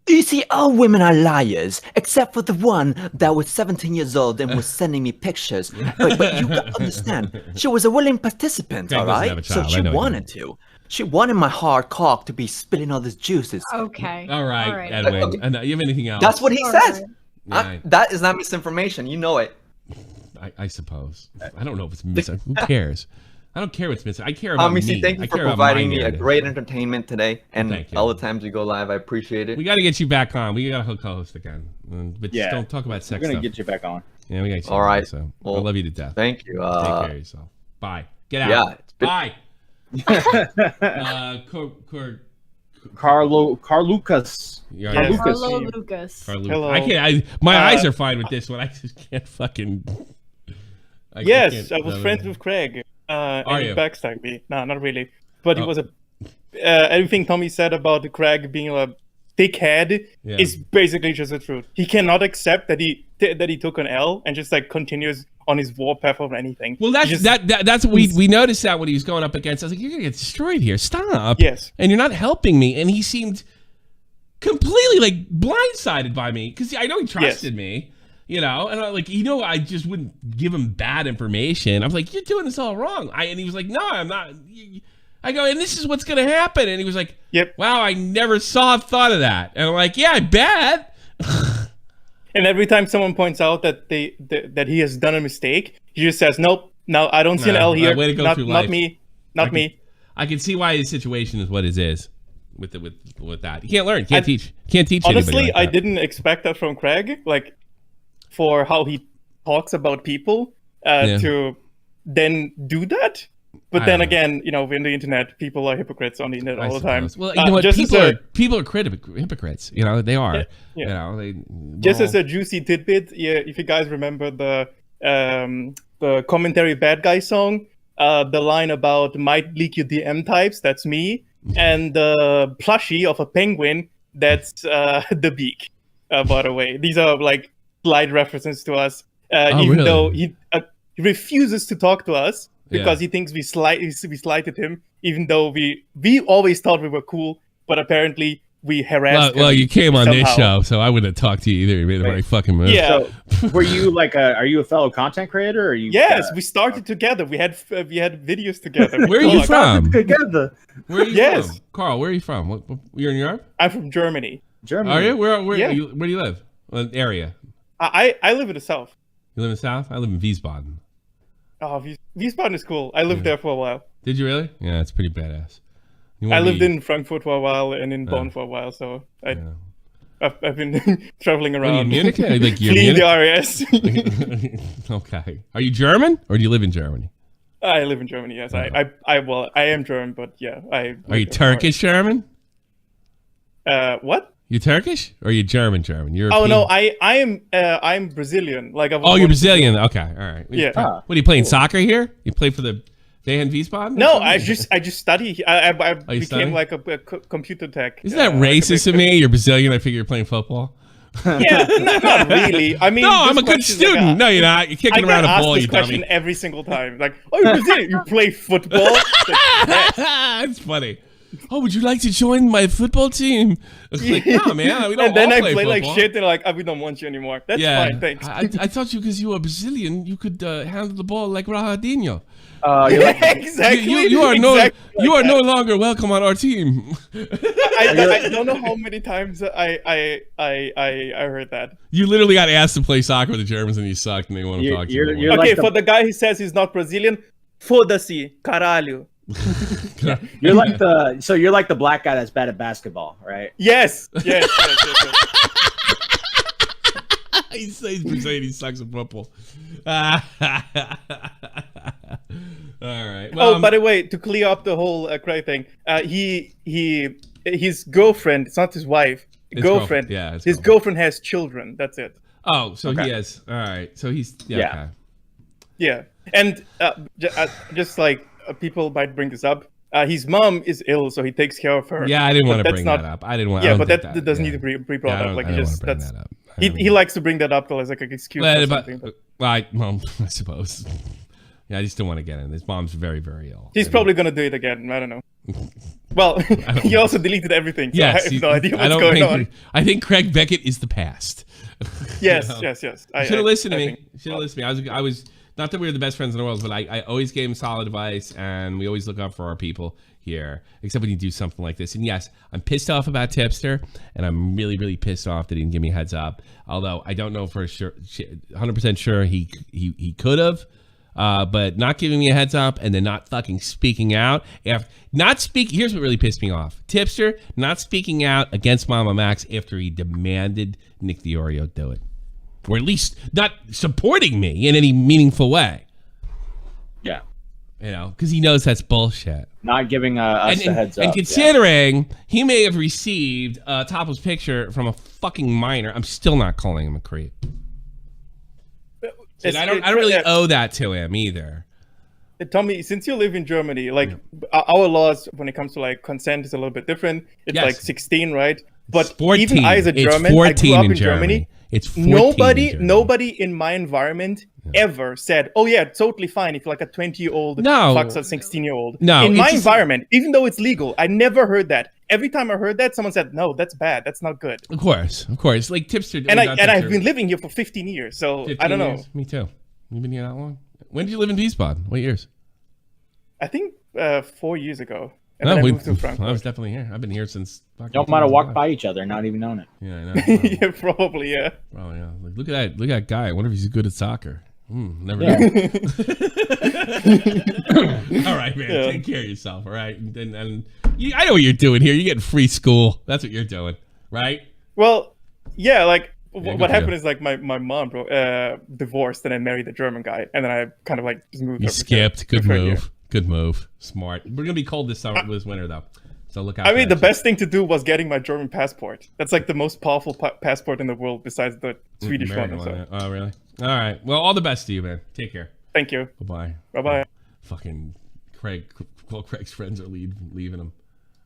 you see, all women are liars, except for the one that was 17 years old and was sending me pictures. But you gotta understand, she was a willing participant, Craig all doesn't right? have a So child, I she know he wanted to. She wanted my hard cock to be spilling all these juices. Okay. All right, All right. Edwin. And you have anything else? That's what he All says. Yeah, That is not misinformation. You know it. I suppose. I don't know if it's missing. Who cares? I don't care what's missing. I care about Missy, me. thank you I for care about providing my me a narrative. great entertainment today, and Thank you. all the times you go live. I appreciate it. We got to get you back on. We got to co-host again. But just Yeah. don't talk about sex We're gonna stuff. get you back on. Yeah, we got you. All right. So Well, I love you to death. Thank you. Take care of yourself. Bye. Get out. Yeah, it's been- Bye. Carlucas. Yeah, Carlo Carlucas. Lucas. Hello. I can't. My eyes are fine with this one. I just can't fucking. Yes, I was friends with Craig. Are And he you? backstabbed me. No, not really. But he Oh. was a. Everything Tommy said about Craig being a dickhead Yeah. is basically just the truth. He cannot accept that he took an L and just like continues on his warpath of anything. Well, that's that's what we noticed that when he was going up against. I was like, "You're gonna get destroyed here. Stop." Yes. And you're not helping me. And he seemed completely like blindsided by me because I know he trusted me. You know, and I just wouldn't give him bad information. I was like, "You're doing this all wrong." And he was like, "No, I'm not." I go, "And this is what's gonna happen." And he was like, "Yep. Wow, I never thought of that." And I'm like, "Yeah, I bet." And every time someone points out that that he has done a mistake, he just says, "Nope, no, I don't see an L here. Way to go not through not life. me, not me." I can see why his situation is what it is with that. You can't learn. Can't teach. Can't teach. Honestly, anybody like I that. didn't expect that from Craig. Like, for how he talks about people, Yeah. to then do that. But I then don't know. again, in the internet, people are hypocrites on the internet I all the time. suppose. Well, you know what? Just as People are hypocrites. You know, they are. Yeah. You know, Just as a juicy tidbit, if you guys remember the commentary bad guy song, the line about might leak your DM types, that's me, and the plushie of a penguin, that's the beak. By the way, these are like slight references to us, even really? though he refuses to talk to us because Yeah. he thinks we slighted him, even though we always thought we were cool, but apparently we harassed him. Well, you came on this somehow. show, so I wouldn't have talked to you either. You made the right fucking move. Yeah. So, were you like are you a fellow content creator? Or are you? Yes, we started together. We had videos together. Where are you from? Together. Where are you Yes. from? Carl, where are you from? What, you're in Europe? I'm from Germany. Germany. Are you? Where Yeah. do you live? What area? I live in the south. You live in the south? I live in Wiesbaden. Oh, Wiesbaden is cool. I lived there for a while. Did you really? Yeah, it's pretty badass. You I wanna lived be- in Frankfurt for a while and in Bonn for a while, so I've been traveling around. What are you, Munich? Like you're fleeing Munich? the RAS. Okay. Are you German or do you live in Germany? I live in Germany. Yes, I am German, but yeah, I. Are you Turkish German? What? You Turkish or are you German German? You're Oh no, I'm Brazilian. Like I was Oh, you're born in Brazilian. Okay, all right. Yeah. What are you playing soccer here? You play for the Van Wiesbaden? No, I just study. I you became study? like a computer tech. Isn't that racist of me? You're Brazilian. I figure you're playing football. Yeah, not really. I mean, no, I'm a this good question, student. like, no, you're not. You're kicking I around get a asked ball, this you question dummy. every single time. Like, oh, you're Brazilian. You play football? Like, yes. It's funny. Oh, would you like to join my football team? It's like, no, man, we don't And then all I play play like football. shit. They're like, we don't want you anymore. That's fine, thanks. I thought you, because you were Brazilian, you could handle the ball like Ronaldinho. Exactly. You are exactly like no longer welcome on our team. I don't know how many times I heard that. You literally got asked to play soccer with the Germans and you sucked and they want to talk to you. Okay, like for the guy who says he's not Brazilian, foda-se, caralho. You're like the black guy that's bad at basketball, right? Yes. He says Brazilian, he sucks at football. All right. Well, by the way, to clear up the whole Craig thing, his girlfriend, it's not his wife, girlfriend. Yeah, his girlfriend has children. That's it. Oh, so he has. All right. So he's okay. Yeah, and just like people might bring this up. His mom is ill, so he takes care of her. Yeah, I didn't want to bring that up. I didn't want. Yeah, but that doesn't need to be brought up. Like, that's. He likes to bring that up as like an excuse or something. I suppose. Yeah, I just don't want to get in. His mom's very, very ill. He's probably gonna do it again. I don't know. Well, he also deleted everything. So yes, I have no idea what's going on. I think Craig Beckett is the past. Yes, you know? yes. You should have listened to me. Should have listened to me. I was not that we were the best friends in the world, but I always gave him solid advice, and we always look out for our people here, except when you do something like this. And yes, I'm pissed off about Tipster, and I'm really, really pissed off that he didn't give me a heads up. Although I don't know for sure, 100% sure he could have. But not giving me a heads up and then not fucking speaking out. Here's what really pissed me off. Tipster not speaking out against MamaMax after he demanded Nick Diorio do it. Or at least not supporting me in any meaningful way. Yeah. You know, because he knows that's bullshit. Not giving us a heads up. And considering he may have received a topless picture from a fucking minor, I'm still not calling him a creep. And I don't really owe that to him either. Tommy, since you live in Germany, like our laws when it comes to like consent is a little bit different. It's like 16, right? But 14. Even I, as a German, I grew up in Germany. It's 14 nobody in my environment ever said, "Oh yeah, totally fine if you're like a 20-year-old fucks a 16-year-old." No, in my environment, even though it's legal, I never heard that. Every time I heard that, someone said, "No, that's bad. That's not good." Of course, like Tipster. And I've been living here for 15 years, so I don't know. Me too. You've been here that long? When did you live in Wiesbaden? What years? I think 4 years ago. And No, then I moved to Frankfurt. I was definitely here. I've been here since. Y'all might have walked by each other, not even known it. Yeah, I know. Yeah, probably, yeah. Probably, yeah. Like, look at that guy. I wonder if he's good at soccer. Never know. All right, man. Yeah. Take care of yourself. All right, and I know what you're doing here. You're getting free school. That's what you're doing, right? Well, yeah. Like good what for happened you. is like my mom divorced, and I married a German guy, and then I kind of like just moved. You over skipped. to Good here. move. Good move. Smart. We're gonna be cold this summer, this winter though. So look out. I for mean, that the best thing to do was getting my German passport. That's like the most powerful passport in the world, besides the Swedish one. American So. Oh, really? All right. Well, all the best to you, man. Take care. Thank you. Bye-bye. Bye-bye. Fucking Craig. Well, Craig's friends are leaving him.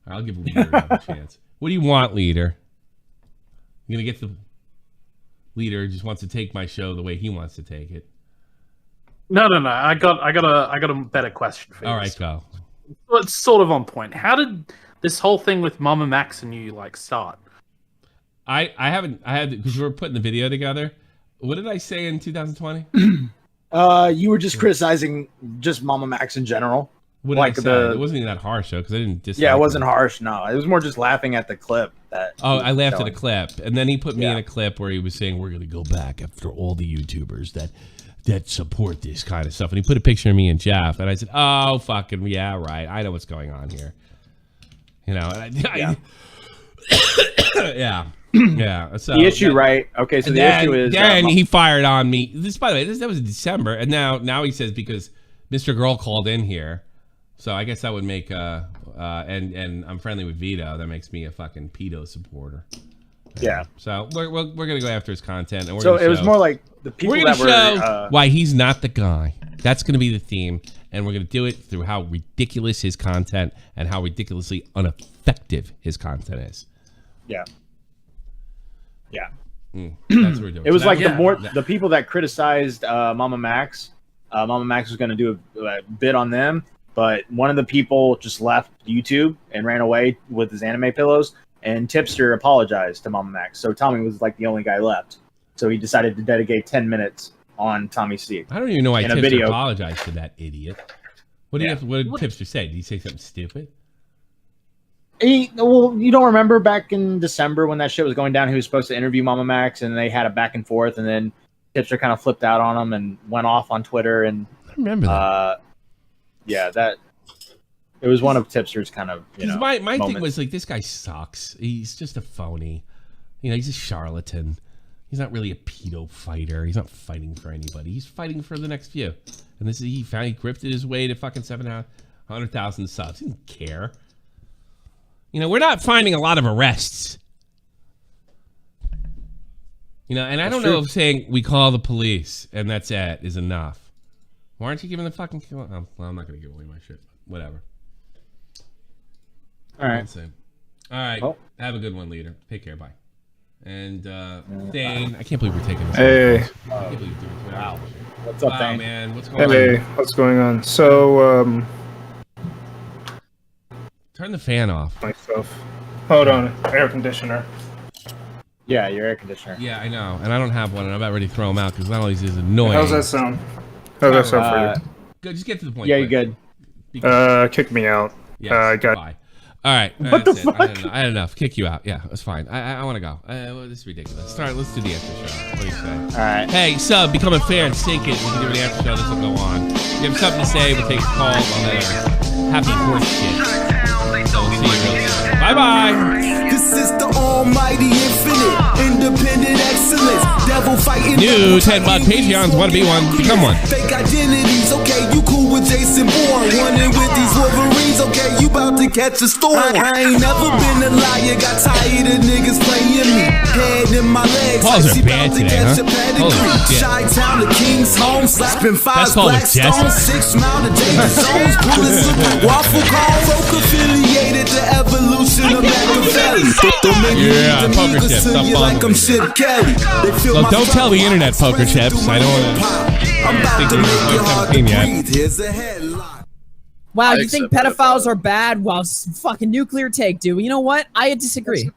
I'll give Leader a chance. What do you want, Leader? You gonna get the Leader just wants to take my show the way he wants to take it. No. I got a better question for you. All right, go. Well, it's sort of on point. How did this whole thing with MamaMax and you like start? I had because we were putting the video together. What did I say in 2020? You were just criticizing just MamaMax in general. What did I say? It wasn't even that harsh though, because I didn't dislike Yeah, it wasn't him. harsh. No, it was more just laughing at the clip. I laughed at a clip, and then he put me in a clip where he was saying we're going to go back after all the YouTubers that support this kind of stuff, and he put a picture of me and Jeff, and I said, "Oh, fucking yeah, right. I know what's going on here." You know, and yeah. So the issue, right? Okay, so the issue is then he fired on me. This, by the way, that was in December, and now he says because Mr. Girl called in here, so I guess that would make and I'm friendly with Vito. That makes me a fucking pedo supporter. Yeah. So we're gonna go after his content, and we're So gonna it was more like the people we're gonna that were show why he's not the guy. That's gonna be the theme, and we're gonna do it through how ridiculous his content and how ridiculously ineffective his content is. Yeah. That's what we're doing. It was So like that- the people that criticized MamaMax. MamaMax was going to do a bit on them, but one of the people just left YouTube and ran away with his anime pillows. And Tipster apologized to MamaMax, so Tommy was like the only guy left. So he decided to dedicate 10 minutes on Tommy C. I don't even know why in a Tipster video. apologized to that idiot. What did Tipster say? Did he say something stupid? Well, you don't remember back in December when that shit was going down? He was supposed to interview MamaMax, and they had a back and forth, and then Tipster kind of flipped out on him and went off on Twitter. And I remember that. Yeah, it was one of Tipster's kind of My thing moments. was like, this guy sucks. He's just a phony. He's a charlatan. He's not really a pedo fighter. He's not fighting for anybody. He's fighting for the next few. And he grifted his way to fucking 700,000 subs. He didn't care. We're not finding a lot of arrests. And I don't know if saying we call the police and that's it is enough. Why aren't you giving the fucking kill? Oh, well, I'm not going to give away my shit. Whatever. All right. All right. Well. Have a good one, leader. Take care. Bye. And Dane, I can't believe we're taking this. Hey. I can't believe you're doing this. Wow. What's up, wow, Dane? man. What's going on? Hey, what's going on? So, turn the fan off. Myself. Hold on. Air conditioner. Yeah, your air conditioner. Yeah, I know. And I don't have one, and I'm about ready to throw them out because not only is it annoying. How's that sound? How's that sound for you? Good. Just get to the point. Yeah, you're good. Kick me out. Yes, I got. bye. All right. What the that's it. fuck? I had enough. Kick you out. Yeah, that's fine. I want to go. Well, this is ridiculous. Let's do the after show. What do you say? All right. Hey, sub, become a fan, sync it. We can do the after show. This will go on. If you have something to say, we'll take calls on that happy horse shit. So we'll see you real soon. Bye-bye. This is the almighty infinite, independent excellence, devil fighting. New 10 buck Patreons. Want to be one? Become one. Fake identities, okay, you cool with Jason Bourne. Running with these Wolverines, okay, you about to catch a storm. I ain't never been a liar, got tired of niggas playing me. Head in my legs, Calls like are she bad about to today, catch huh? a pedigree. Holy shit. Chi-town, the King's home, slapping 5 That's all black with Jessix. stones, 6 mount of danger zones, bullets looking waffle cone. Folk affiliated to evolution of Machiavelli. Don't make me Yeah, read the poker niggas chips. to Stop you like I'm following me. Shit Kelly. They feel Look, my don't tell the fire, internet, poker chips. I don't want I'm to about think to you're make it hard to 17 yet. breathe. Here's a headline. Wow, I you think accept pedophiles are bad? Well, fucking nuclear take, dude. You know what? I disagree.